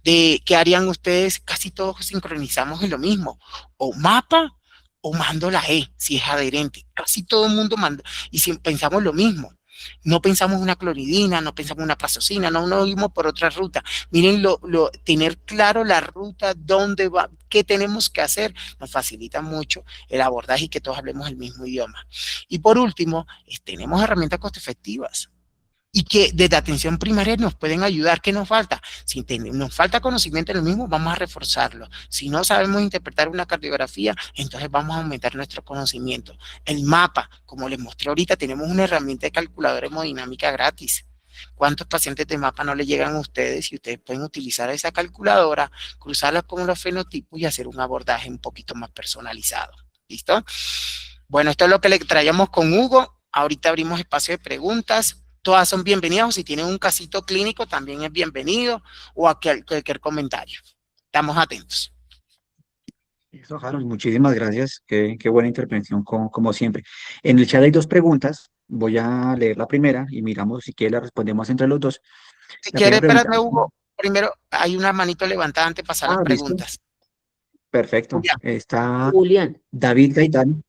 de qué harían ustedes. Casi todos sincronizamos en lo mismo. O mapa o mando la E, si es adherente. Casi todo el mundo manda. Y si pensamos lo mismo. No pensamos una cloridina, no pensamos una prazosina, no nos vimos por otra ruta. Miren, tener claro la ruta, dónde va, qué tenemos que hacer, nos facilita mucho el abordaje y que todos hablemos el mismo idioma. Y por último, tenemos herramientas costo efectivas. y que desde atención primaria nos pueden ayudar. ¿Qué nos falta? Si nos falta conocimiento en el mismo, vamos a reforzarlo. Si no sabemos interpretar una cardiografía, entonces vamos a aumentar nuestro conocimiento. El mapa, como les mostré ahorita, tenemos una herramienta de calculadora hemodinámica gratis. ¿Cuántos pacientes de mapa no le llegan a ustedes? Y ustedes pueden utilizar esa calculadora, cruzarla con los fenotipos y hacer un abordaje un poquito más personalizado. ¿Listo? Bueno, esto es lo que le traíamos con Hugo. Ahorita abrimos espacio de preguntas. Todas son bienvenidas, o si tienen un casito clínico también es bienvenido, o a cualquier comentario. Estamos atentos. Eso, Harold, muchísimas gracias. Qué buena intervención, como siempre. En el chat hay dos preguntas. Voy a leer la primera y miramos si quiere la respondemos entre los dos. Si La quiere, primera espérate, pregunta. Hugo. Primero, hay una manito levantada antes de pasar las ¿Listo? preguntas. Perfecto. Julián. Está Julián. David Gaitán.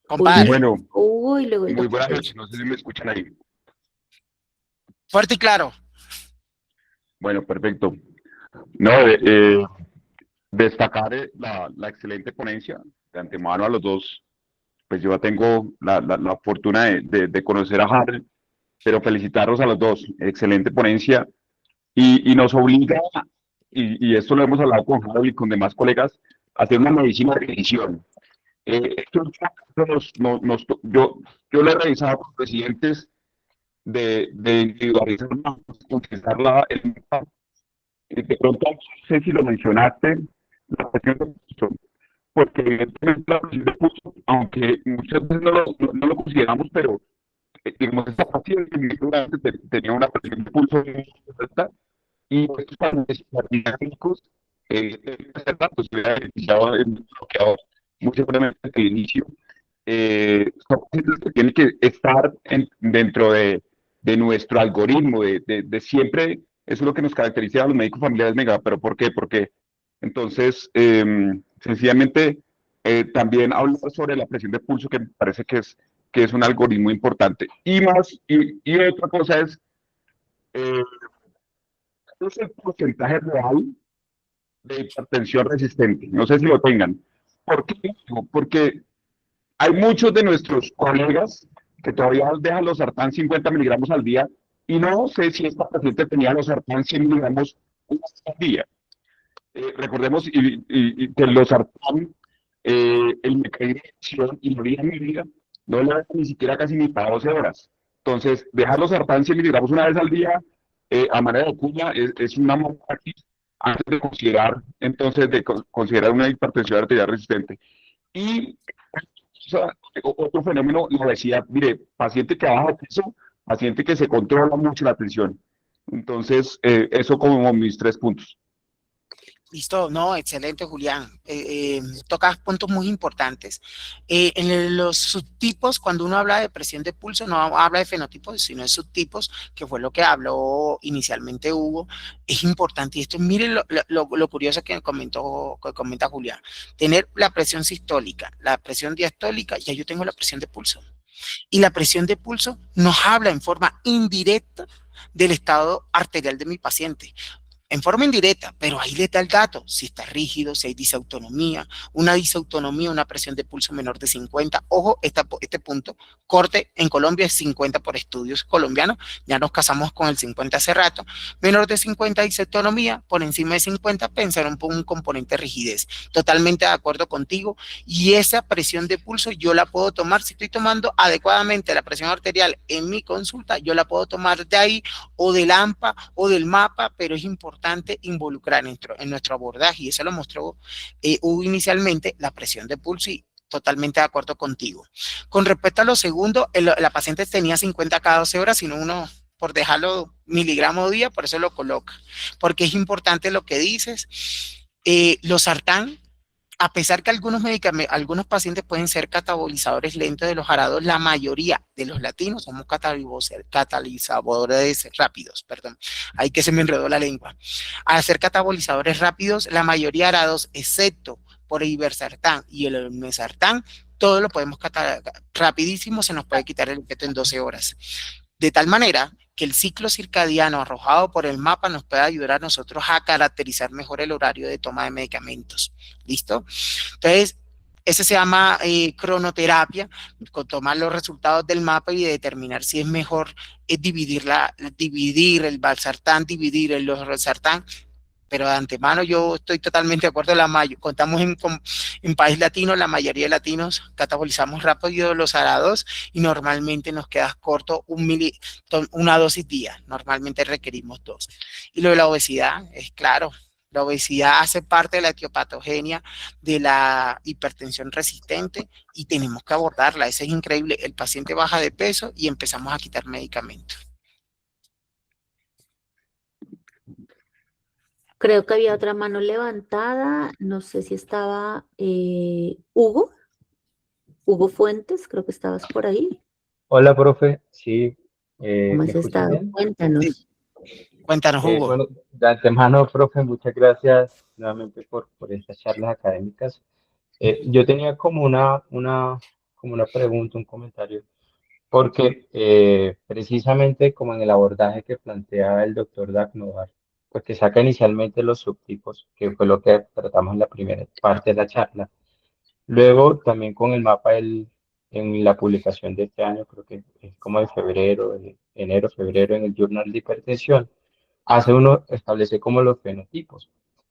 Compadre. Bueno, Uy, luego el muy doctor buenas Pérez. noches, no sé si me escuchan ahí. Fuerte y claro. Bueno, perfecto. No, destacar la excelente ponencia de antemano a los dos. Pues yo ya tengo la fortuna de conocer a Harold, pero felicitarlos a los dos. Excelente ponencia y nos obliga, y esto lo hemos hablado con Harold y con demás colegas, a hacer una medicina de decisión. Esto yo lo he revisado con presidentes de individualizar, utilizar de pronto, no sé si lo mencionaste, la presión de pulso, porque evidentemente la presión de pulso, aunque muchas veces no lo consideramos, pero digamos, esta paciente tenía una presión de pulso muy alta y estos pacientes dinámicos, pues se hubiera beneficiado en bloqueador muy seguramente desde el inicio. Son pacientes que tienen que estar dentro de nuestro algoritmo, de siempre, eso es lo que nos caracteriza a los médicos familiares, mega, pero ¿por qué? Porque entonces, sencillamente, también hablar sobre la presión de pulso, que me parece que es un algoritmo importante. Y otra cosa es el porcentaje real de hipertensión resistente. No sé si lo tengan. ¿Por qué? Porque hay muchos de nuestros colegas que todavía dejan los sartán 50 miligramos al día y no sé si esta paciente tenía los sartán 100 miligramos una vez al día. Recordemos que los sartán, el mecanismo de acción y la vida media no le da ni siquiera casi ni para 12 horas. Entonces, dejar los sartán 100 miligramos una vez al día a manera de cuña es una mala práctica antes de considerar, entonces, considerar una hipertensión arterial resistente. Y otro fenómeno, lo decía, mire, paciente que baja de peso, paciente que se controla mucho la tensión. Entonces, eso como mis 3 puntos. Listo, no, excelente, Julián. Tocas puntos muy importantes. En los subtipos, cuando uno habla de presión de pulso, no habla de fenotipos, sino de subtipos, que fue lo que habló inicialmente Hugo. Es importante, y esto, miren lo curioso que comenta Julián. Tener la presión sistólica, la presión diastólica, ya yo tengo la presión de pulso. Y la presión de pulso nos habla en forma indirecta del estado arterial de mi paciente. En forma indirecta, pero ahí le da el dato, si está rígido, si hay disautonomía, una presión de pulso menor de 50. Ojo, este punto, corte en Colombia es 50 por estudios colombianos, ya nos casamos con el 50 hace rato. Menor de 50 disautonomía, por encima de 50 pensar un componente rigidez. Totalmente de acuerdo contigo, y esa presión de pulso yo la puedo tomar, si estoy tomando adecuadamente la presión arterial en mi consulta, yo la puedo tomar de ahí, o del AMPA, o del MAPA, pero es importante involucrar en nuestro abordaje, y eso lo mostró Hugo inicialmente, la presión de pulso, y totalmente de acuerdo contigo. Con respecto a lo segundo, la paciente tenía 50 cada 12 horas, sino uno, por dejarlo miligramos día, por eso lo coloca, porque es importante lo que dices. Los sartán, a pesar que algunos pacientes pueden ser catabolizadores lentos de los jarados, la mayoría de los latinos somos catalizadores rápidos, perdón, ahí que se me enredó la lengua. Al ser catabolizadores rápidos, la mayoría de jarados, excepto por el ibersartán y el olmesartán, todo lo podemos rapidísimo, se nos puede quitar el efecto en 12 horas. De tal manera que el ciclo circadiano arrojado por el mapa nos puede ayudar a nosotros a caracterizar mejor el horario de toma de medicamentos. ¿Listo? Entonces, ese se llama cronoterapia, con tomar los resultados del mapa y determinar si es mejor dividir el valsartán, dividir el losartán. Pero de antemano yo estoy totalmente de acuerdo. Contamos en país latino, la mayoría de latinos catabolizamos rápido los ARA2 y normalmente nos queda corto una dosis día. Normalmente requerimos dos. Y lo de la obesidad, es claro, la obesidad hace parte de la etiopatogenia de la hipertensión resistente y tenemos que abordarla. Eso es increíble. El paciente baja de peso y empezamos a quitar medicamentos. Creo que había otra mano levantada, no sé si estaba Hugo Fuentes, creo que estabas por ahí. Hola, profe. Sí, ¿Cómo ¿me has escuchan estado? bien? Cuéntanos. Cuéntanos, Hugo. Bueno, de antemano, profe, muchas gracias nuevamente por estas charlas académicas. Yo tenía como una pregunta, un comentario, porque precisamente como en el abordaje que plantea el doctor Dagnovar, pues que saca inicialmente los subtipos, que fue lo que tratamos en la primera parte de la charla. Luego también con el mapa en la publicación de este año, creo que es como de febrero, de enero, febrero, en el Journal de Hipertensión, establece como los fenotipos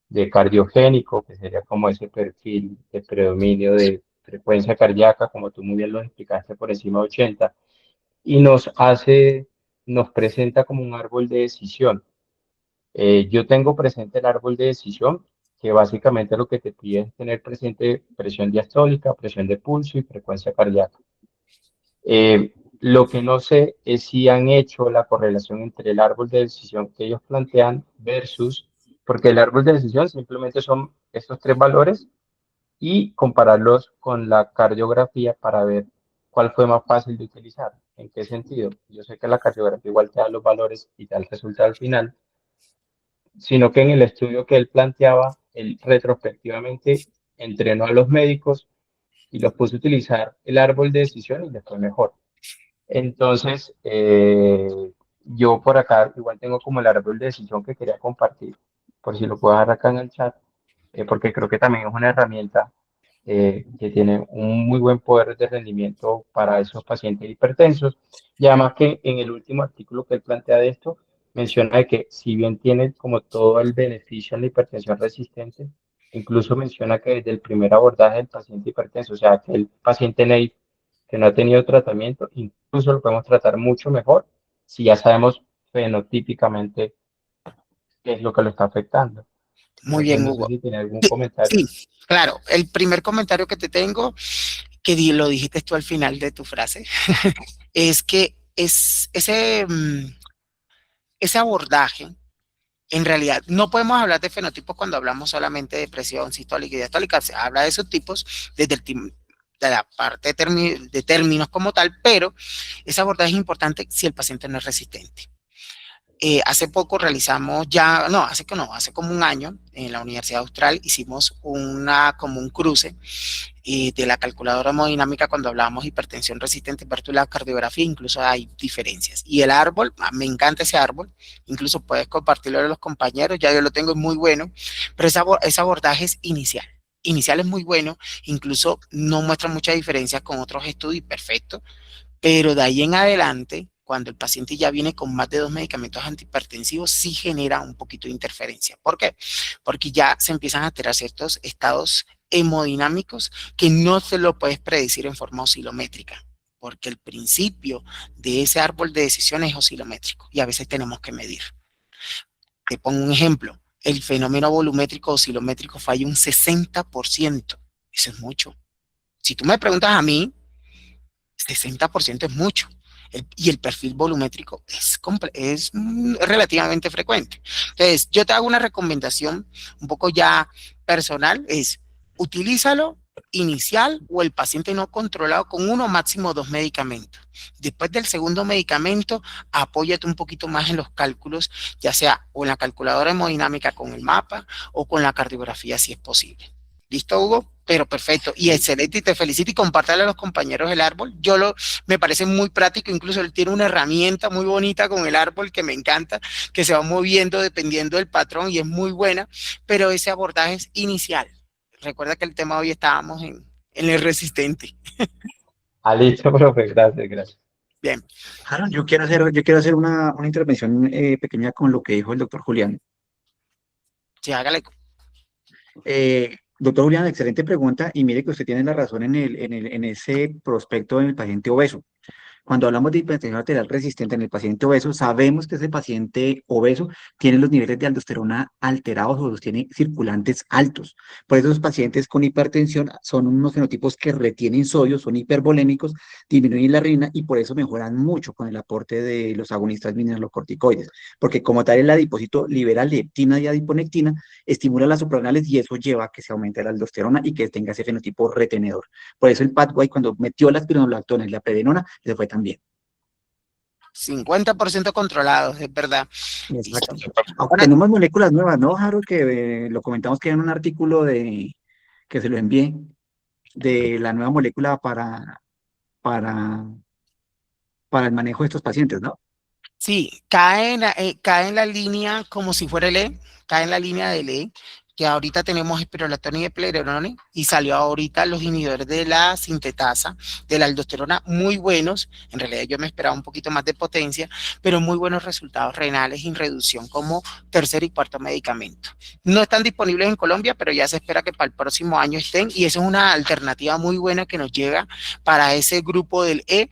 de cardiogénico, que sería como ese perfil de predominio de frecuencia cardíaca, como tú muy bien lo explicaste, por encima de 80, y nos presenta como un árbol de decisión. Yo tengo presente el árbol de decisión, que básicamente lo que te pide es tener presente presión diastólica, presión de pulso y frecuencia cardíaca. Lo que no sé es si han hecho la correlación entre el árbol de decisión que ellos plantean versus, porque el árbol de decisión simplemente son estos tres valores y compararlos con la cardiografía para ver cuál fue más fácil de utilizar. ¿En qué sentido? Yo sé que la cardiografía igual te da los valores y te da el resultado al final, sino que en el estudio que él planteaba, él retrospectivamente entrenó a los médicos y los puso a utilizar el árbol de decisión y les fue mejor. Entonces, yo por acá igual tengo como el árbol de decisión que quería compartir, por si lo puedo dejar acá en el chat, porque creo que también es una herramienta que tiene un muy buen poder de rendimiento para esos pacientes hipertensos. Y además que en el último artículo que él plantea de esto, menciona de que si bien tiene como todo el beneficio en la hipertensión resistente, incluso menciona que desde el primer abordaje del paciente hipertenso, o sea, que el paciente NAIF que no ha tenido tratamiento, incluso lo podemos tratar mucho mejor si ya sabemos fenotípicamente qué es lo que lo está afectando. Muy Entonces, bien, no sé Hugo. si tiene algún Sí, comentario. claro. El primer comentario que te tengo, que lo dijiste tú al final de tu frase, es que ese abordaje, en realidad, no podemos hablar de fenotipos cuando hablamos solamente de presión sistólica y diastólica. Se habla de subtipos desde de la parte de términos como tal, pero ese abordaje es importante si el paciente no es resistente. Hace poco realizamos hace como un año en la Universidad Austral hicimos como un cruce de la calculadora hemodinámica cuando hablábamos de hipertensión resistente versus la cardiografía, incluso hay diferencias. Y el árbol, me encanta ese árbol, incluso puedes compartirlo con los compañeros, ya yo lo tengo, es muy bueno, pero ese abordaje es inicial. Inicial es muy bueno, incluso no muestra mucha diferencia con otros estudios, perfecto, pero de ahí en adelante, cuando el paciente ya viene con más de 2 medicamentos antihipertensivos, sí genera un poquito de interferencia. ¿Por qué? Porque ya se empiezan a alterar ciertos estados hemodinámicos que no se lo puedes predecir en forma oscilométrica, porque el principio de ese árbol de decisión es oscilométrico y a veces tenemos que medir. Te pongo un ejemplo, el fenómeno volumétrico oscilométrico falla un 60%, eso es mucho. Si tú me preguntas a mí, 60% es mucho. Y el perfil volumétrico es relativamente frecuente. Entonces, yo te hago una recomendación un poco ya personal, es utilízalo inicial o el paciente no controlado con uno máximo 2 medicamentos. Después del segundo medicamento, apóyate un poquito más en los cálculos, ya sea o en la calculadora hemodinámica con el mapa o con la cardiografía si es posible. ¿Listo, Hugo? Pero perfecto y excelente y te felicito y compártale a los compañeros el árbol. Me parece muy práctico, incluso él tiene una herramienta muy bonita con el árbol que me encanta, que se va moviendo dependiendo del patrón y es muy buena, pero ese abordaje es inicial. Recuerda que el tema de hoy estábamos en el resistente. Listo, profe, gracias, gracias. Bien. Harold, yo quiero hacer una intervención pequeña con lo que dijo el doctor Julián. Sí, hágale. Doctor Julián, excelente pregunta y mire que usted tiene la razón en ese prospecto del paciente obeso. Cuando hablamos de hipertensión arterial resistente en el paciente obeso, sabemos que ese paciente obeso tiene los niveles de aldosterona alterados o los tiene circulantes altos. Por eso los pacientes con hipertensión son unos fenotipos que retienen sodio, son hipervolémicos, disminuyen la renina y por eso mejoran mucho con el aporte de los agonistas mineralocorticoides. Porque como tal el adipocito libera leptina y adiponectina, estimula las suprarrenales y eso lleva a que se aumente la aldosterona y que tenga ese fenotipo retenedor. Por eso el pathway cuando metió la espironolactona y la predenona, le fue también. 50% controlados, es verdad. Exacto. Listo. Aunque tenemos moléculas nuevas, ¿no, Harold? Que lo comentamos que hay en un artículo que se lo envié, de la nueva molécula para, para el manejo de estos pacientes, ¿no? Sí, cae en la línea como si fuera el E, cae en la línea del E, que ahorita tenemos espironolactona y eplerenone, y salió ahorita los inhibidores de la sintetasa, de la aldosterona, muy buenos. En realidad yo me esperaba un poquito más de potencia, pero muy buenos resultados renales en reducción como tercer y cuarto medicamento. No están disponibles en Colombia, pero ya se espera que para el próximo año estén, y eso es una alternativa muy buena que nos llega para ese grupo del E.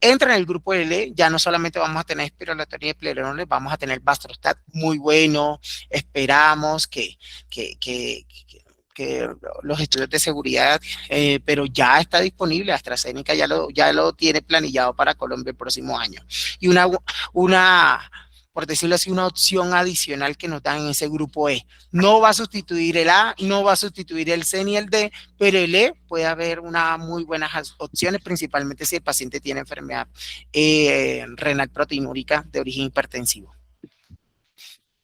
Entra en el grupo L, ya no solamente vamos a tener espironolactona y eplerenone, vamos a tener Baxdrostat muy bueno. Esperamos que los estudios de seguridad, pero ya está disponible. AstraZeneca ya lo tiene planillado para Colombia el próximo año. Y por decirlo así, una opción adicional que nos dan en ese grupo E. No va a sustituir el A, no va a sustituir el C ni el D, pero el E puede haber unas muy buenas opciones, principalmente si el paciente tiene enfermedad renal proteinúrica de origen hipertensivo.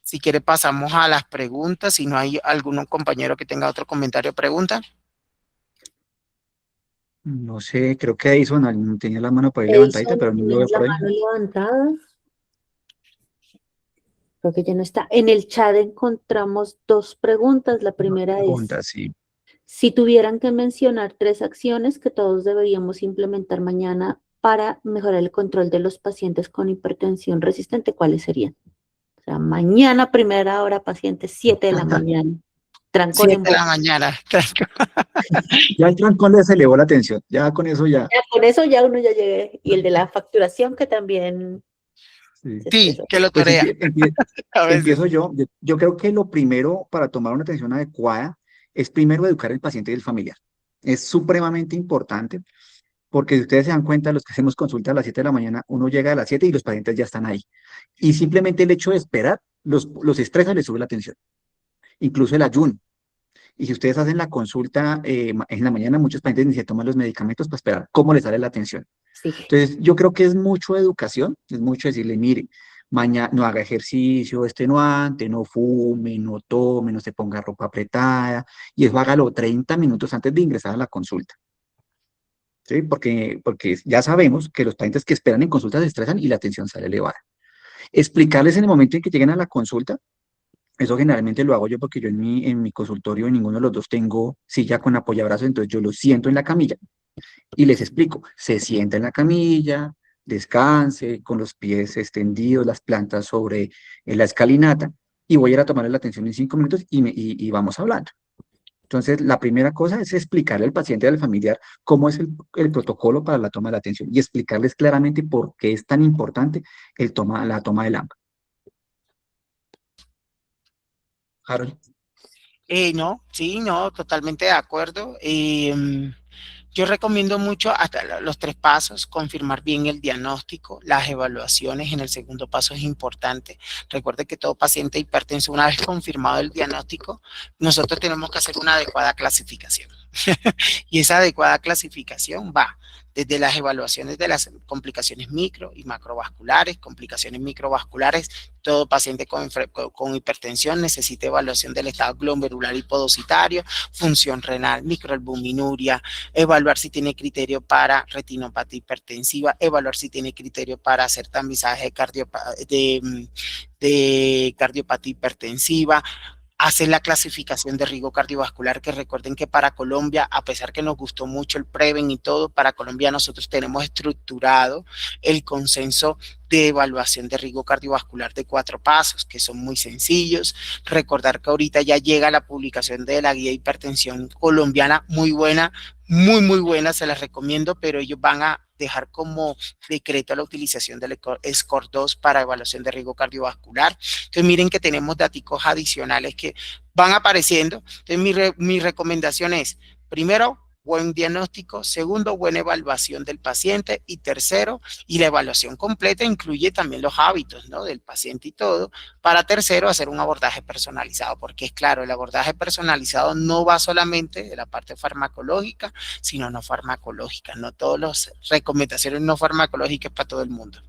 Si quiere pasamos a las preguntas, si no hay algún compañero que tenga otro comentario o pregunta. No sé, creo que Edison tenía la mano por ahí levantadita, pero no lo veo La por ahí. mano levantada. Creo que ya no está. En el chat encontramos dos preguntas. La primera es, Pregunta, sí. si tuvieran que mencionar 3 acciones que todos deberíamos implementar mañana para mejorar el control de los pacientes con hipertensión resistente, ¿cuáles serían? O sea, mañana, primera hora, pacientes, 7 de la mañana. Trancón 7 en de la boca. mañana. Ya el trancón les elevó la atención, ya con eso ya. Ya, con eso ya uno ya llegué. Y el de la facturación que también Sí. se Sí, estresó. que lo Pues torea. A veces. empiezo yo. Yo creo que lo primero para tomar una atención adecuada es primero educar al paciente y al familiar. Es supremamente importante porque si ustedes se dan cuenta, los que hacemos consulta a las 7 de la mañana, uno llega a las 7 y los pacientes ya están ahí. Y simplemente el hecho de esperar los estresa, les sube la tensión. Incluso el ayuno. Y si ustedes hacen la consulta en la mañana, muchos pacientes ni se toman los medicamentos para esperar cómo les sale la tensión. Sí. Entonces, yo creo que es mucho educación, es mucho decirle, mire, mañana no haga ejercicio extenuante, no fume, no tome, no se ponga ropa apretada, y eso hágalo 30 minutos antes de ingresar a la consulta. ¿Sí? Porque ya sabemos que los pacientes que esperan en consulta se estresan y la tensión sale elevada. Explicarles en el momento en que lleguen a la consulta, eso generalmente lo hago yo porque yo en mi consultorio en ninguno de los dos tengo silla con apoyabrazos, entonces yo los siento en la camilla y les explico, se sienta en la camilla, descanse, con los pies extendidos, las plantas sobre la escalinata, y voy a ir a tomarle la atención en 5 minutos y vamos hablando. Entonces, la primera cosa es explicarle al paciente y al familiar cómo es el protocolo para la toma de la atención y explicarles claramente por qué es tan importante la toma del AMPA. Harold. No, totalmente de acuerdo. Yo recomiendo mucho hasta los 3 pasos, confirmar bien el diagnóstico, las evaluaciones en el segundo paso es importante. Recuerde que todo paciente hipertenso, una vez confirmado el diagnóstico, nosotros tenemos que hacer una adecuada clasificación. Y esa adecuada clasificación va desde las evaluaciones de las complicaciones micro y macrovasculares, complicaciones microvasculares. Todo paciente con hipertensión necesita evaluación del estado glomerular hipodositario, función renal, microalbuminuria, evaluar si tiene criterio para retinopatía hipertensiva, evaluar si tiene criterio para hacer tamizaje de cardiopatía hipertensiva, hacen la clasificación de riesgo cardiovascular, que recuerden que para Colombia, a pesar que nos gustó mucho el Preven y todo, para Colombia nosotros tenemos estructurado el consenso de evaluación de riesgo cardiovascular de 4 pasos, que son muy sencillos. Recordar que ahorita ya llega la publicación de la guía de hipertensión colombiana, muy buena, muy buena, se las recomiendo, pero ellos van a dejar como decreto la utilización del SCORE-2 para evaluación de riesgo cardiovascular. Entonces miren que tenemos datos adicionales que van apareciendo. Entonces mi recomendación es, primero, buen diagnóstico; segundo, buena evaluación del paciente; y tercero, y la evaluación completa incluye también los hábitos, ¿no?, del paciente y todo. Para tercero, hacer un abordaje personalizado, porque es claro, el abordaje personalizado no va solamente de la parte farmacológica, sino no farmacológica. No todas las recomendaciones no farmacológicas para todo el mundo.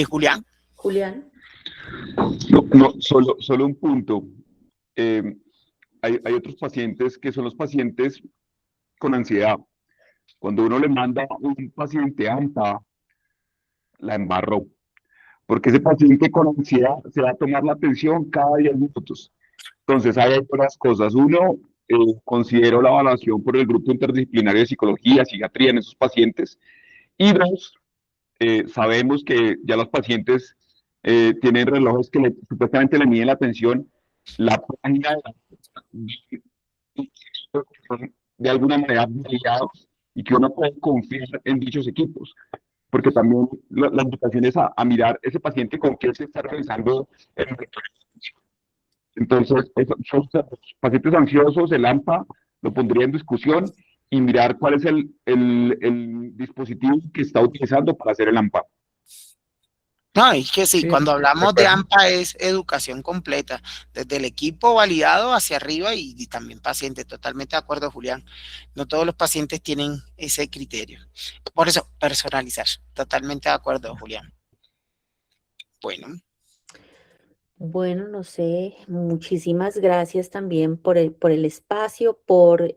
Julián. Julián. No, solo un punto. Hay otros pacientes que son los pacientes con ansiedad. Cuando uno le manda a un paciente AMPA, la embarró, porque ese paciente con ansiedad se va a tomar la atención cada 10 minutos. Entonces, hay otras cosas. Uno, considero la evaluación por el grupo interdisciplinario de psicología, psiquiatría en esos pacientes. Y dos, sabemos que ya los pacientes tienen relojes que supuestamente le miden la atención. La página de alguna manera validados y que uno puede confiar en dichos equipos, porque también la invitación es a mirar ese paciente con qué se está realizando el monitoreo. Entonces, son pacientes ansiosos, el AMPA lo pondría en discusión y mirar cuál es el dispositivo que está utilizando para hacer el AMPA. No, es que sí, Sí, cuando de hablamos de acuerdo. AMPA es educación completa, desde el equipo validado hacia arriba y también pacientes. Totalmente de acuerdo, Julián. No todos los pacientes tienen ese criterio. Por eso, personalizar. Totalmente de acuerdo, Julián. Bueno. Bueno, no sé, muchísimas gracias también por el espacio, por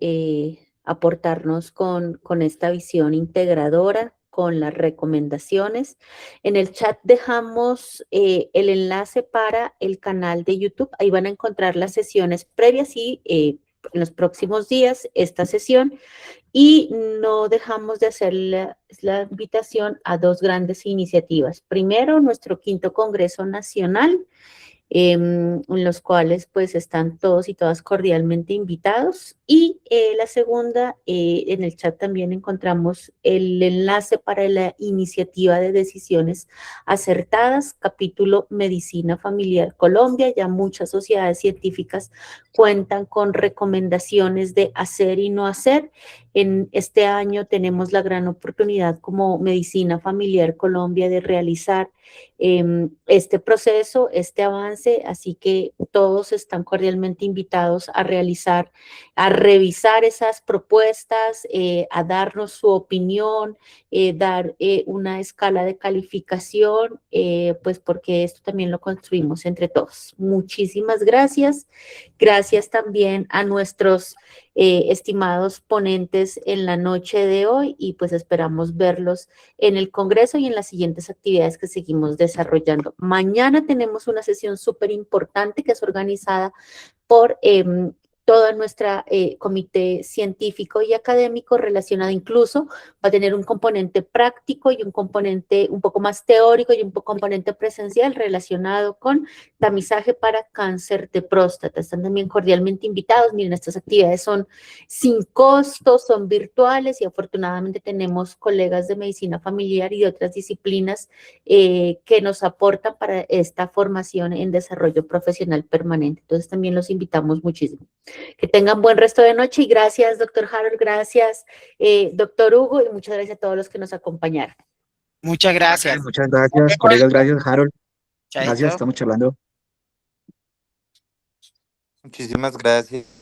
aportarnos con esta visión integradora, con las recomendaciones. En el chat dejamos el enlace para el canal de YouTube. Ahí van a encontrar las sesiones previas y en los próximos días esta sesión. Y no dejamos de hacer la invitación a 2 grandes iniciativas. Primero, nuestro 5º Congreso Nacional, en los cuales pues están todos y todas cordialmente invitados. Y la segunda, en el chat también encontramos el enlace para la iniciativa de decisiones acertadas, capítulo Medicina Familiar Colombia. Ya muchas sociedades científicas cuentan con recomendaciones de hacer y no hacer. En este año tenemos la gran oportunidad como Medicina Familiar Colombia de realizar este proceso, este avance, así que todos están cordialmente invitados a revisar esas propuestas, a darnos su opinión, dar una escala de calificación, pues porque esto también lo construimos entre todos. Muchísimas gracias. Gracias también a nuestros estimados ponentes en la noche de hoy y pues esperamos verlos en el Congreso y en las siguientes actividades que seguimos desarrollando. Mañana tenemos una sesión súper importante que es organizada por toda nuestra comité científico y académico relacionado, incluso va a tener un componente práctico y un componente un poco más teórico y un componente presencial relacionado con tamizaje para cáncer de próstata. Están también cordialmente invitados. Miren, estas actividades son sin costo, son virtuales y afortunadamente tenemos colegas de medicina familiar y de otras disciplinas que nos aportan para esta formación en desarrollo profesional permanente. Entonces también los invitamos muchísimo. Que tengan buen resto de noche y gracias, doctor Harold, gracias, doctor Hugo, y muchas gracias a todos los que nos acompañaron. Muchas gracias. Muchas gracias, colegas, gracias, Harold. Chaito. Gracias, estamos charlando. Muchísimas gracias.